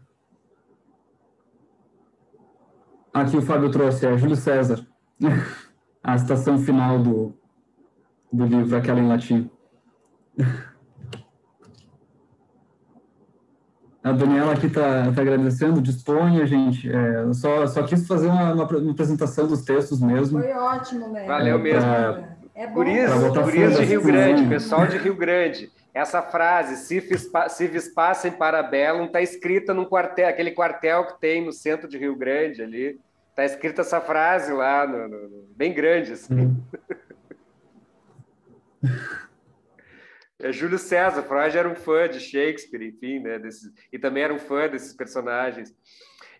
Aqui o Fábio trouxe, Júlio César, a citação final do livro, aquela em latim. A Daniela aqui está agradecendo, disponha, gente. Eu só quis fazer uma apresentação dos textos mesmo.
Foi ótimo, né?
Valeu mesmo. Gurias de Rio Grande, pessoal de Rio Grande. Essa frase, se vis pacem para bellum, está escrita num quartel, aquele quartel que tem no centro de Rio Grande ali. Está escrita essa frase lá, bem grande, assim. Júlio César, Freud era um fã de Shakespeare, enfim, né? E também era um fã desses personagens.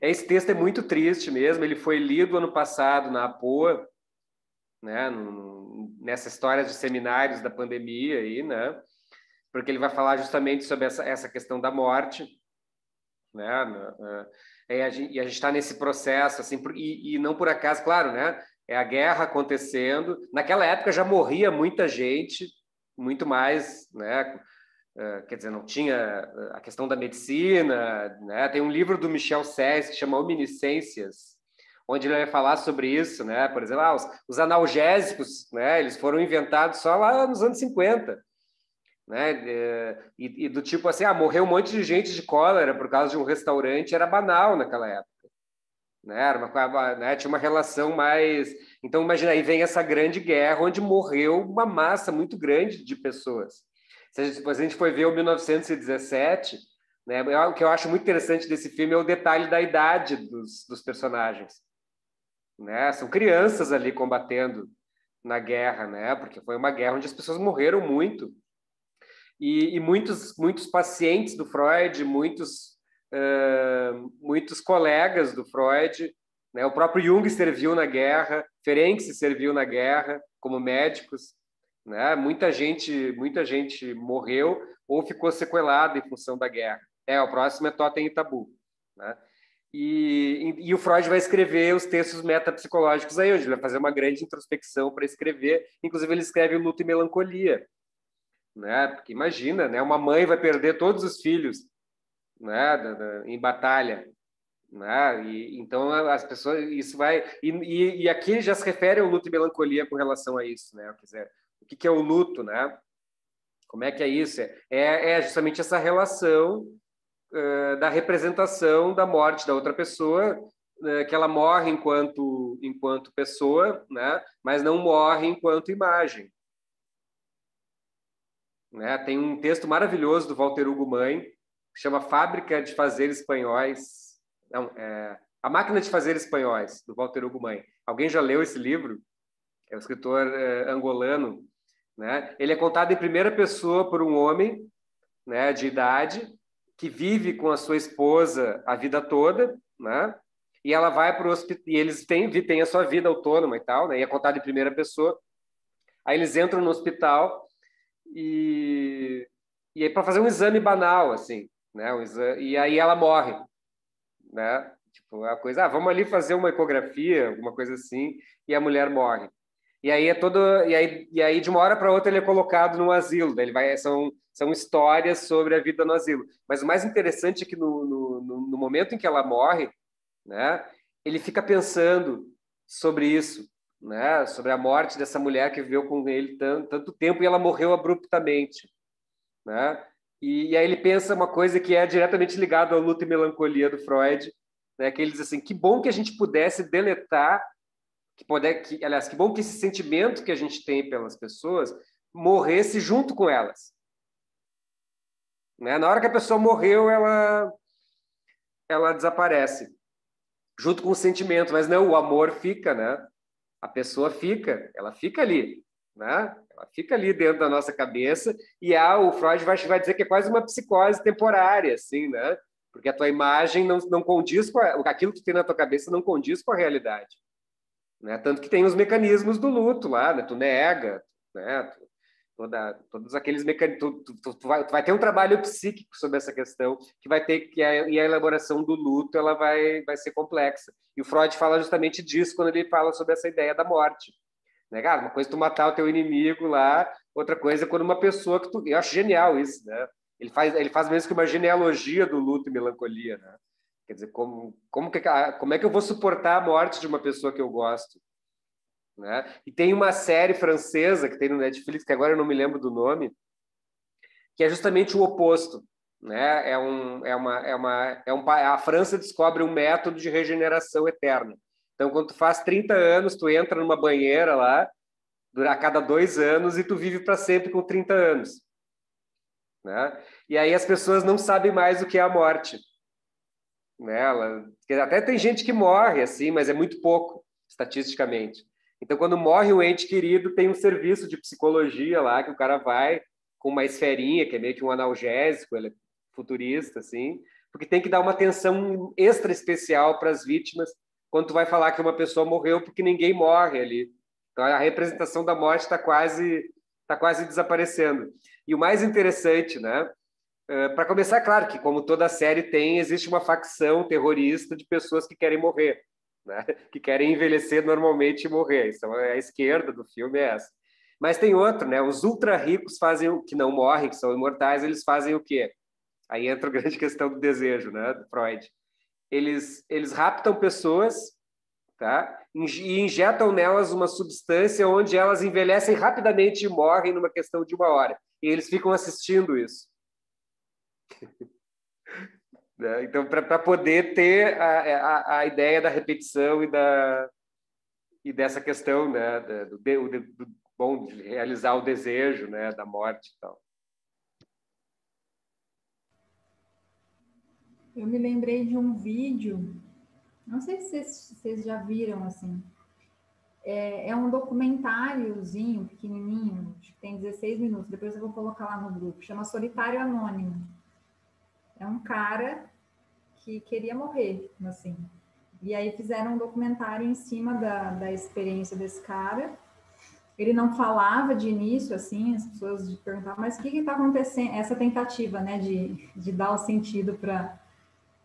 Esse texto é muito triste mesmo. Ele foi lido ano passado na APOA, né? Nessa história de seminários da pandemia aí, né? Porque ele vai falar justamente sobre essa questão da morte, né? E a gente está nesse processo, assim, e não por acaso, claro, né? É a guerra acontecendo. Naquela época já morria muita gente, muito mais, né? Quer dizer, não tinha a questão da medicina, né? Tem um livro do Michel Serres que chama Ominiscências, onde ele vai falar sobre isso, né? Por exemplo, os analgésicos, né? Eles foram inventados só lá nos anos 50, né? E do tipo assim, morreu um monte de gente de cólera por causa de um restaurante, era banal naquela época, né? Né? Tinha uma relação mais... Então, imagina, aí vem essa grande guerra onde morreu uma massa muito grande de pessoas. Se a gente for ver o 1917, né? O que eu acho muito interessante desse filme é o detalhe da idade dos personagens, né? São crianças ali combatendo na guerra, né? Porque foi uma guerra onde as pessoas morreram muito. E muitos pacientes do Freud, muitos colegas do Freud, né? O próprio Jung serviu na guerra, Ferenczi serviu na guerra como médicos, né? Muita gente morreu ou ficou sequelada em função da guerra. O próximo é Totem e Tabu, né? E o Freud vai escrever os textos metapsicológicos aí, onde ele vai fazer uma grande introspecção para escrever. Inclusive, ele escreve o Luto e Melancolia, né? Porque imagina, né? Uma mãe vai perder todos os filhos, né? Em batalha, né? Então as pessoas, isso vai e aqui já se refere ao luto e melancolia com relação a isso, né? Quer dizer, o que é o luto, né? Como é que é isso? É justamente essa relação da representação da morte da outra pessoa, que ela morre enquanto pessoa, né? Mas não morre enquanto imagem. Né? Tem um texto maravilhoso do Walter Hugo Mãe, que chama Fábrica de Fazeres Espanhóis. Não, A Máquina de Fazer Espanhóis, do Walter Hugo Mãe. Alguém já leu esse livro? É um escritor angolano. Né? Ele é contado em primeira pessoa por um homem, né, de idade, que vive com a sua esposa a vida toda, né? E ela vai para o hospital, e eles têm a sua vida autônoma e tal, né? E é contado em primeira pessoa. Aí eles entram no hospital e aí para fazer um exame banal, assim, né? E aí ela morre, né? Tipo, a coisa, vamos ali fazer uma ecografia, alguma coisa assim, e a mulher morre. E aí e aí de uma hora para outra ele é colocado no asilo. Daí são histórias sobre a vida no asilo. Mas o mais interessante é que no momento em que ela morre, né, ele fica pensando sobre isso, né, sobre a morte dessa mulher que viveu com ele tanto tempo e ela morreu abruptamente, né? E aí ele pensa uma coisa que é diretamente ligada ao luto e melancolia do Freud, né, que ele diz assim: que bom que a gente pudesse deletar, aliás, que bom que esse sentimento que a gente tem pelas pessoas morresse junto com elas. Né? Na hora que a pessoa morreu, ela desaparece, junto com o sentimento, mas não, o amor fica, né? A pessoa ela fica ali, né? Ela fica ali dentro da nossa cabeça, e o Freud vai dizer que é quase uma psicose temporária, assim, né? Porque a tua imagem não condiz com aquilo que tem na tua cabeça, não condiz com a realidade, né? Tanto que tem os mecanismos do luto lá, né? Tu nega, né? Todos aqueles mecanismos. Tu vai ter um trabalho psíquico sobre essa questão, que vai ter e a elaboração do luto ela vai ser complexa. E o Freud fala justamente disso quando ele fala sobre essa ideia da morte. Né? Cara, uma coisa é tu matar o teu inimigo lá, outra coisa é quando uma pessoa que eu acho genial isso, né? Ele faz mesmo que uma genealogia do luto e melancolia, né? Quer dizer, como é que eu vou suportar a morte de uma pessoa que eu gosto? Né? E tem uma série francesa que tem no Netflix, que agora eu não me lembro do nome, que é justamente o oposto. Né? A França descobre um método de regeneração eterna. Então, quando tu faz 30 anos, tu entra numa banheira lá, a cada 2 anos, e tu vive para sempre com 30 anos. Né? E aí as pessoas não sabem mais o que é a morte. Né? Até tem gente que morre, assim, mas é muito pouco, estatisticamente. Então, quando morre um ente querido, tem um serviço de psicologia lá, que o cara vai com uma esferinha, que é meio que um analgésico, ele é futurista, assim, porque tem que dar uma atenção extra especial para as vítimas quando tu vai falar que uma pessoa morreu, porque ninguém morre ali. Então, a representação da morte está quase desaparecendo. E o mais interessante, né? Para começar, claro que, como toda série tem, existe uma facção terrorista de pessoas que querem morrer, né? Que querem envelhecer normalmente e morrer. Então, a esquerda do filme é essa. Mas tem outro, né? Os ultra ricos fazem o que não morrem, que são imortais, eles fazem o quê? Aí entra a grande questão do desejo, né? Do Freud. Eles raptam pessoas, tá? E injetam nelas uma substância onde elas envelhecem rapidamente e morrem numa questão de 1 hora. E eles ficam assistindo isso. Né? Então, para poder ter a ideia da repetição e dessa questão, né? Bom, de realizar o desejo, né? Da morte e tal.
Eu me lembrei de um vídeo, não sei se vocês já viram, assim, é um documentáriozinho pequenininho, acho que tem 16 minutos, depois eu vou colocar lá no grupo, chama Solitário Anônimo. É um cara que queria morrer, assim, e aí fizeram um documentário em cima da experiência desse cara. Ele não falava de início, assim, as pessoas perguntavam, mas o que está acontecendo? Essa tentativa, né, de dar o sentido para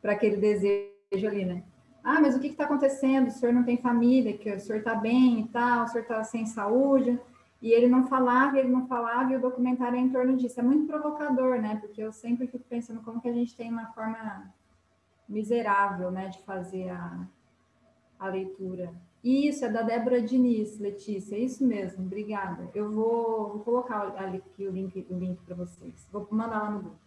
aquele desejo ali, né? Ah, mas o que está acontecendo? O senhor não tem família, que o senhor está bem e tal, o senhor está sem saúde. E ele não falava, e o documentário é em torno disso. É muito provocador, né? Porque eu sempre fico pensando como que a gente tem uma forma miserável, né, de fazer a leitura. Isso, é da Débora Diniz, Letícia, é isso mesmo, obrigada. Eu vou colocar aqui o link para vocês. Vou mandar lá no grupo.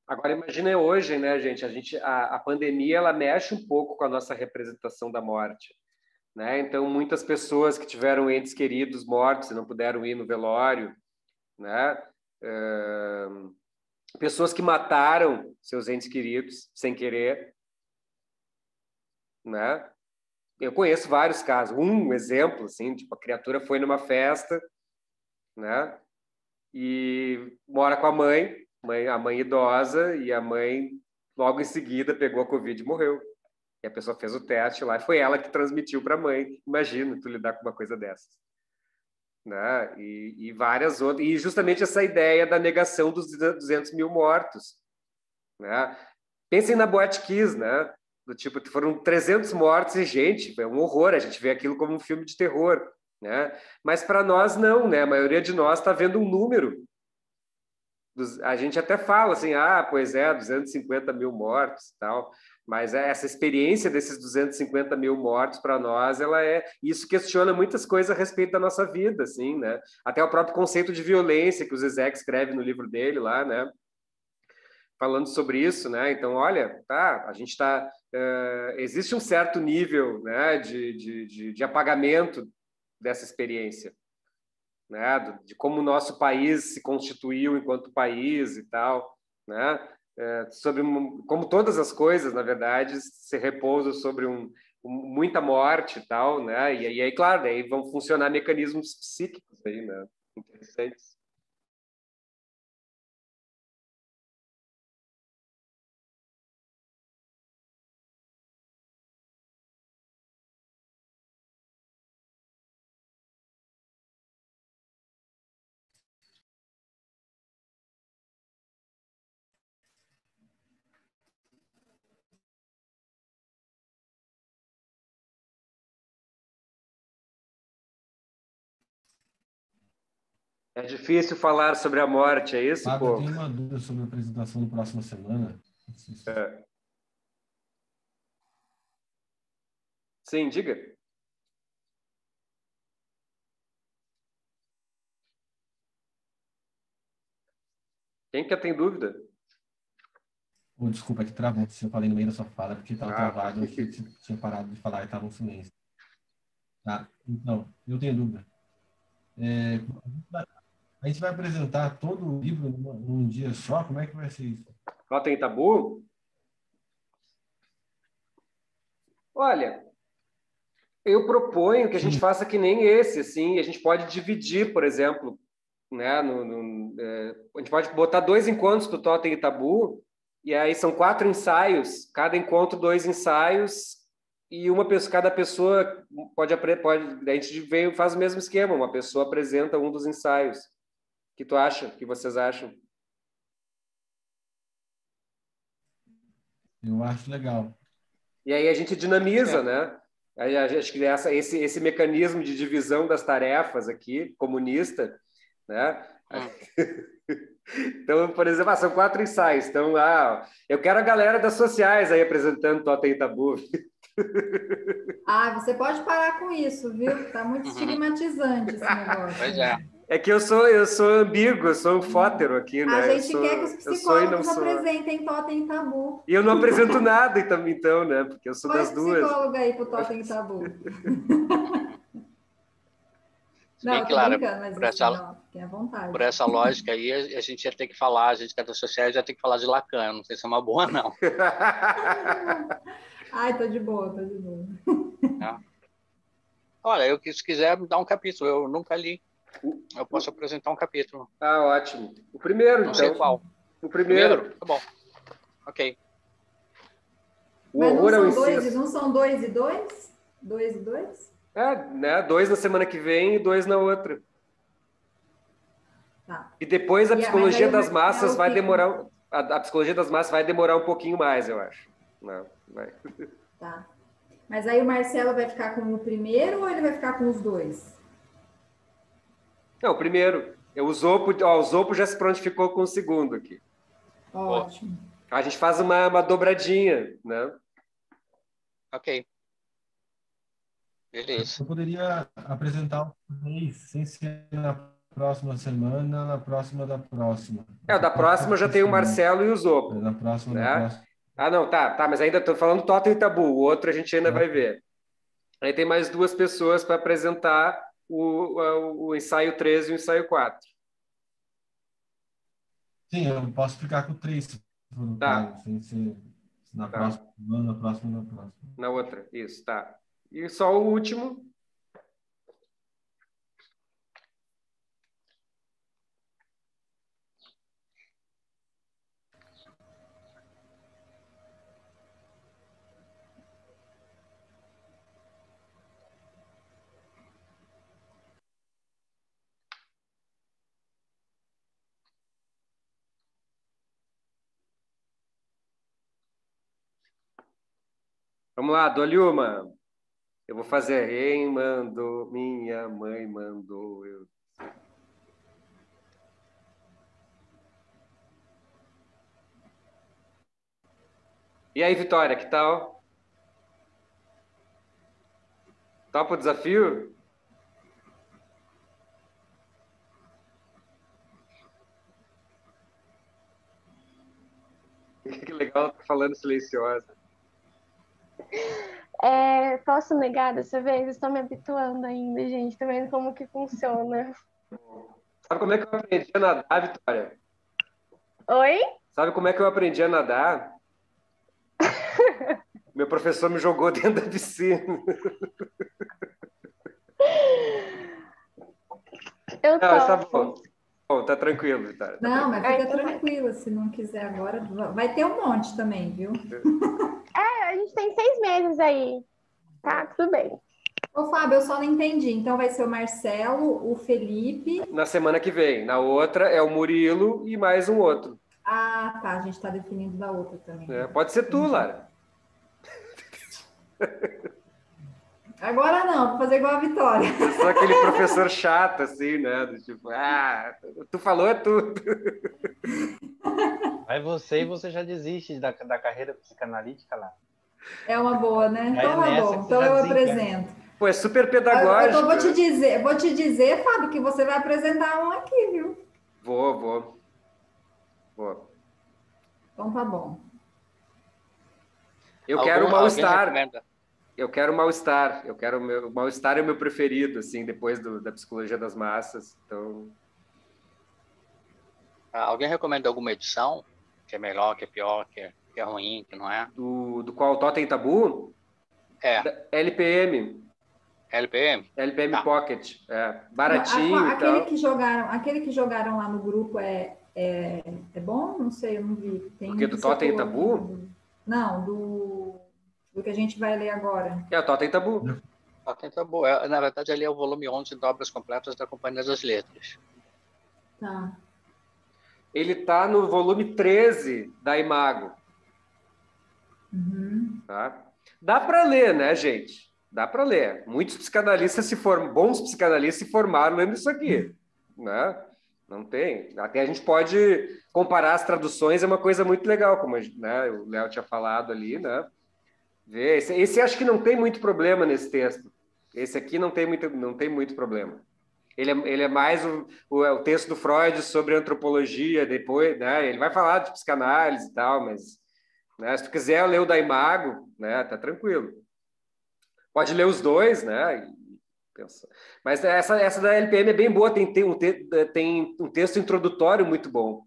Agora imagina hoje, né, gente? A pandemia ela mexe um pouco com a nossa representação da morte, né? Então muitas pessoas que tiveram entes queridos mortos e não puderam ir no velório, né? Pessoas que mataram seus entes queridos sem querer, né? Eu conheço vários casos. Um exemplo, assim, tipo, a criatura foi numa festa, né? E mora com a mãe idosa, e a mãe, logo em seguida, pegou a Covid e morreu. E a pessoa fez o teste lá, e foi ela que transmitiu para a mãe. Imagina tu lidar com uma coisa dessas. Né? E várias outras. E justamente essa ideia da negação dos 200 mil mortos. Né? Pensem na Boate Kiss, né? Do tipo, foram 300 mortos e, gente, é um horror. A gente vê aquilo como um filme de terror. Né? Mas para nós, não. Né? A maioria de nós está vendo um número. A gente até fala assim, pois é, 250 mil mortos e tal, mas essa experiência desses 250 mil mortos para nós, isso questiona muitas coisas a respeito da nossa vida, assim, né? Até o próprio conceito de violência que o Zizek escreve no livro dele lá, né? Falando sobre isso, né? Então, olha, a gente está... existe um certo nível, né, de apagamento dessa experiência. Né, de como o nosso país se constituiu enquanto país e tal, né, sobre como todas as coisas, na verdade, se repousam sobre muita morte e tal, né, e aí, claro, daí vão funcionar mecanismos psíquicos aí, né, interessantes. É difícil falar sobre a morte, é isso,
Fábio,
pô?
eu tenho uma dúvida sobre a apresentação da próxima semana.
Sim, diga. Quem que tem dúvida?
Desculpa, que travou. Eu falei no meio da sua fala, porque estava travado. Eu tinha parado de falar e estava em silêncio. Tá? Então, eu tenho dúvida. A gente vai apresentar todo o livro num dia só? Como é que vai ser isso?
Rota em Tabu? Olha, Eu proponho que a gente faça que nem esse, assim, a gente pode dividir, por exemplo, né, a gente pode botar 2 encontros do Totem e Tabu, e aí são 4 ensaios, cada encontro 2 ensaios, e cada pessoa pode, a gente faz o mesmo esquema, uma pessoa apresenta um dos ensaios. O que tu acha? O que vocês acham?
Eu acho legal.
E aí a gente dinamiza, né? Acho que esse mecanismo de divisão das tarefas aqui, comunista, né? Então, por exemplo, são 4 ensaios. Então, eu quero a galera das sociais aí apresentando Totem e Tabu.
Você pode parar com isso, viu? Tá muito estigmatizante esse negócio.
Pois é.
É que eu sou ambíguo, eu sou um fótero aqui, né?
A gente quer que os psicólogos apresentem Totem e Tabu.
E eu não apresento nada, então, né? Porque eu sou das duas.
Psicólogo aí pro Totem e Tabu.
Bem claro, por essa lógica aí, a gente ia ter que falar, a gente que é das sociais ia ter que falar de Lacan, não sei se é uma boa, não.
Tô de boa.
Não. Olha, se quiser me dar um capítulo, eu nunca li. Eu posso apresentar um capítulo.
Ótimo. O primeiro,
não sei qual.
O primeiro?
Tá bom. Ok.
Mas não são 2 e 2? 2 e 2?
Né? 2 na semana que vem e 2 na outra.
Tá.
E depois a psicologia das massas vai demorar... A psicologia das massas vai demorar um pouquinho mais, eu acho. Não, vai.
Tá. Mas aí o Marcelo vai ficar com o primeiro ou ele vai ficar com os 2?
Não, o primeiro. O Zopo já se prontificou com o segundo aqui.
Ótimo.
A gente faz uma dobradinha, né?
Ok. Beleza.
Eu poderia apresentar o 3 sem ser na próxima semana, na próxima da próxima.
Da próxima já tem o Marcelo e o Zopo.
Na próxima,
né?
na próxima.
Não, tá, mas ainda estou falando Totem e Tabu, o outro a gente ainda vai ver. Aí tem mais 2 pessoas para apresentar o ensaio 3 e o ensaio 4.
Sim, eu posso ficar com 3.
Tá.
Sem ser na próxima, na próxima.
Na outra, isso, tá. E só o último. Vamos lá, dou-lhe uma. Eu vou fazer minha mãe mandou eu. E aí, Vitória, que tal? Topa o desafio? Que legal, tá falando silenciosa.
Posso negar dessa vez? Estou me habituando ainda, gente. Tô vendo como que funciona.
Sabe como é que eu aprendi a nadar, Vitória?
Oi?
Sabe como é que eu aprendi a nadar? Meu professor me jogou dentro da piscina.
Eu topo.
Tá bom. Bom, tá tranquilo, Vitória.
Não, mas fica tranquila. Se não quiser agora, vai ter um monte também, viu?
A gente tem 6 meses aí. Tá, tudo bem.
Ô, Fábio, eu só não entendi. Então vai ser o Marcelo, o Felipe...
Na semana que vem. Na outra é o Murilo e mais um outro.
Tá. A gente tá definindo da outra também.
Pode ser tu, Lara.
Agora não, vou fazer igual a Vitória.
Eu sou aquele professor chato, assim, né? Do tipo, tu falou, é tu.
Vai você e você já desiste da carreira psicanalítica lá.
É uma boa, né?
Então
tá bom. Então eu apresento.
Pô, é super pedagógico.
Eu vou te dizer, Fábio, que você vai apresentar um aqui, viu?
Vou.
Então tá bom.
Eu quero o mal-estar. Eu quero o mal-estar. O mal-estar é o meu preferido, assim, depois da psicologia das massas. Então...
Alguém recomenda alguma edição? Que é melhor, que é pior, que é ruim, que não é?
Do qual? Totem e Tabu?
É.
LPM.
LPM?
LPM
Tá.
Pocket, baratinho e tal.
Aquele que jogaram lá no grupo é bom? Não sei, eu não vi. Tem
Porque do Totem e Tabu?
Não, do que a gente vai ler agora.
É o Totem e Tabu.
Totem e Tabu. Na verdade, ali é o volume 11 de obras completas da Companhia das Letras.
Tá.
Ele tá no volume 13 da Imago.
Uhum.
Tá? Dá para ler, né, gente? Dá para ler. Muitos psicanalistas bons psicanalistas se formaram lendo isso aqui, né? Não tem. Até a gente pode comparar as traduções, é uma coisa muito legal, como né, o Léo tinha falado ali, né? Esse acho que não tem muito problema nesse texto. Esse aqui não tem muito problema. Ele é mais o texto do Freud sobre antropologia, depois, né? Ele vai falar de psicanálise e tal, mas, né, se tu quiser ler o da Imago, né, tá tranquilo. Pode ler os dois, né? Mas essa da LPM é bem boa, tem um texto introdutório muito bom,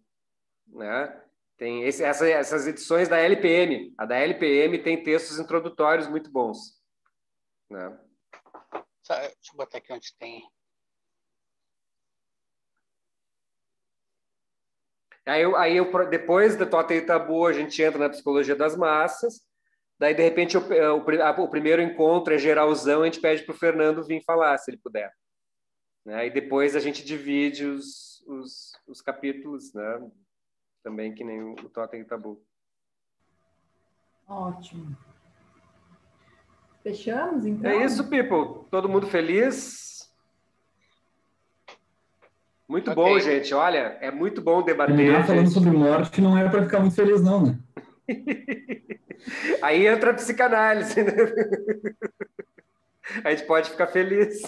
né? Tem essas edições da LPM. A da LPM tem textos introdutórios muito bons, né?
Deixa eu botar aqui onde tem.
Depois do Totem e Tabu, a gente entra na psicologia das massas. Daí, de repente, o primeiro encontro é geralzão, a gente pede para o Fernando vir falar, se ele puder. Né? E depois a gente divide os capítulos, né? Também que nem o Totem e Tabu.
Ótimo. Fechamos, então?
É isso, people. Todo mundo feliz? Muito bom, gente. Olha, é muito bom debater.
Terminar falando sobre morte não é para ficar muito feliz, não, né?
Aí entra a psicanálise, né? A gente pode ficar feliz.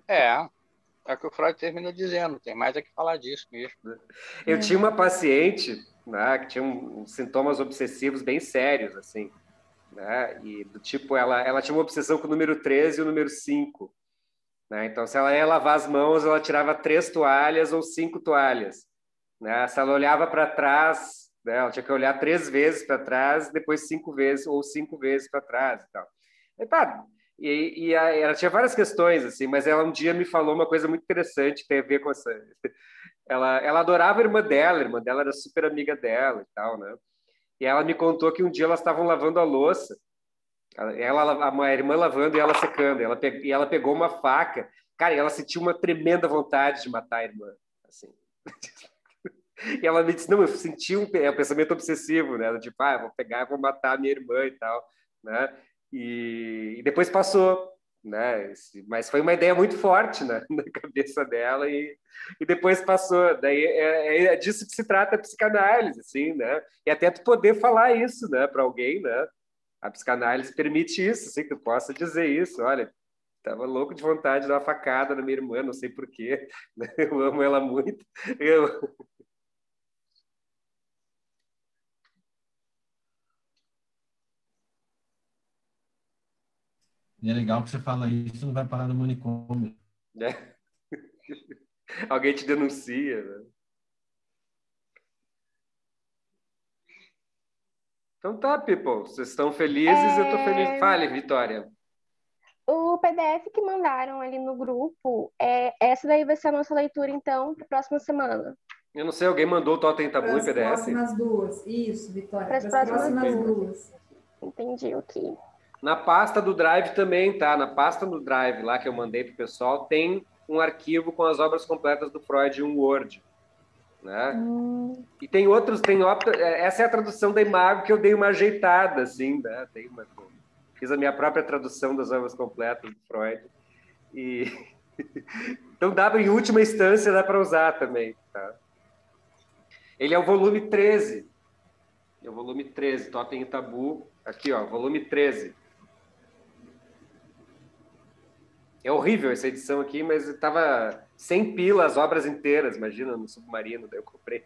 É o que o Freud termina dizendo, tem mais a que falar disso mesmo.
Eu tinha uma paciente, né, que tinha uns sintomas obsessivos bem sérios, assim, né? E do tipo, ela tinha uma obsessão com o número 13 e o número 5. Né? Então, se ela ia lavar as mãos, ela tirava 3 toalhas ou 5 toalhas. Né? Se ela olhava para trás, né, ela tinha que olhar 3 vezes para trás, depois 5 vezes ou 5 vezes para trás. E ela tinha várias questões, assim, mas ela um dia me falou uma coisa muito interessante que tem a ver com essa... Ela adorava a irmã dela era super amiga dela e tal, né? E ela me contou que um dia elas estavam lavando a louça, a irmã lavando e ela secando, e ela pegou uma faca, cara, e ela sentiu uma tremenda vontade de matar a irmã, assim. E ela me disse, não, eu senti um pensamento obsessivo, né? Tipo, vou pegar, vou matar a minha irmã e tal, né? E depois passou, né? Mas foi uma ideia muito forte, né? Na cabeça dela e depois passou. Daí é disso que se trata a psicanálise, assim, né? E até tu poder falar isso, né? Para alguém, né? A psicanálise permite isso, assim, que tu possa dizer isso. Olha, estava louco de vontade de dar uma facada na minha irmã, não sei porquê. Eu amo ela muito.
E é legal que você fala isso, não vai parar no manicômio.
É. Alguém te denuncia, né? Então tá, people. Vocês estão felizes? Eu tô feliz. Fale, Vitória.
O PDF que mandaram ali no grupo, essa daí vai ser a nossa leitura, então, para a próxima semana.
Eu não sei, alguém mandou o Totem Tabu em PDF?
Para as próximas 2. Isso, Vitória.
Para as próximas 2. Entendi, ok.
Na pasta do Drive também, tá? Na pasta do Drive lá que eu mandei pro pessoal, tem um arquivo com as obras completas do Freud em um Word. Né? E tem outros, essa é a tradução da Imago que eu dei uma ajeitada, assim, né? Fiz a minha própria tradução das obras completas do Freud. Então, em última instância, dá para usar também. Tá? Ele é o volume 13. É o volume 13, Totem e Tabu. Aqui, ó, volume 13. É horrível essa edição aqui, mas estava 100 pila as obras inteiras, imagina, no Submarino, daí eu comprei.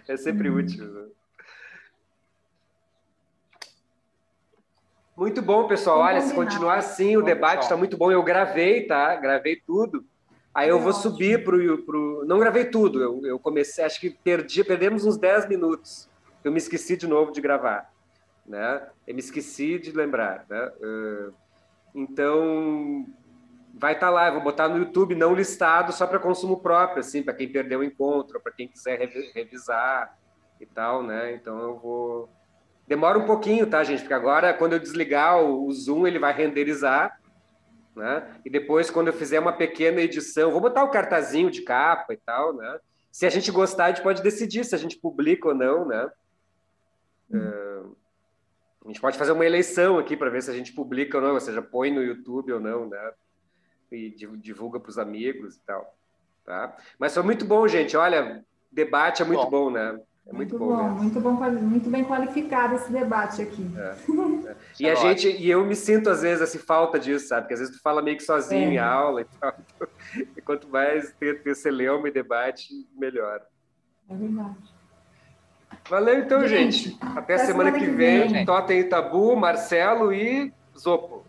É sempre útil. Né? Muito bom, pessoal. Olha, se continuar assim, o debate está muito bom. Eu gravei, tá? Gravei tudo. Aí eu vou subir pro... Não gravei tudo. Eu comecei, acho que perdemos uns 10 minutos. Eu me esqueci de novo de gravar. Né? Eu me esqueci de lembrar. Né? Então, vai estar lá. Eu vou botar no YouTube não listado, só para consumo próprio, assim, para quem perdeu o encontro, para quem quiser revisar e tal, né? Então, eu vou... Demora um pouquinho, tá, gente? Porque agora, quando eu desligar o Zoom, ele vai renderizar, né? E depois, quando eu fizer uma pequena edição, vou botar o cartazinho de capa e tal, né? Se a gente gostar, a gente pode decidir se a gente publica ou não, né? A gente pode fazer uma eleição aqui para ver se a gente publica ou não, ou seja, põe no YouTube ou não, né? E divulga para os amigos e tal, tá? Mas foi muito bom, gente. Olha, debate é muito bom, né? É muito bom mesmo.
Muito bem qualificado esse debate aqui.
E eu me sinto às vezes assim, falta disso, sabe? Porque às vezes tu fala meio que sozinho em aula e tal. E quanto mais ter celeuma e debate, melhor.
É verdade.
Valeu então, gente. Até semana que vem. Totem e Tabu, Marcelo e Zopo.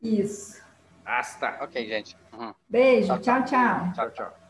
Isso.
Basta.
Ok, gente.
Beijo. Tchau, tchau.
Tchau, tchau.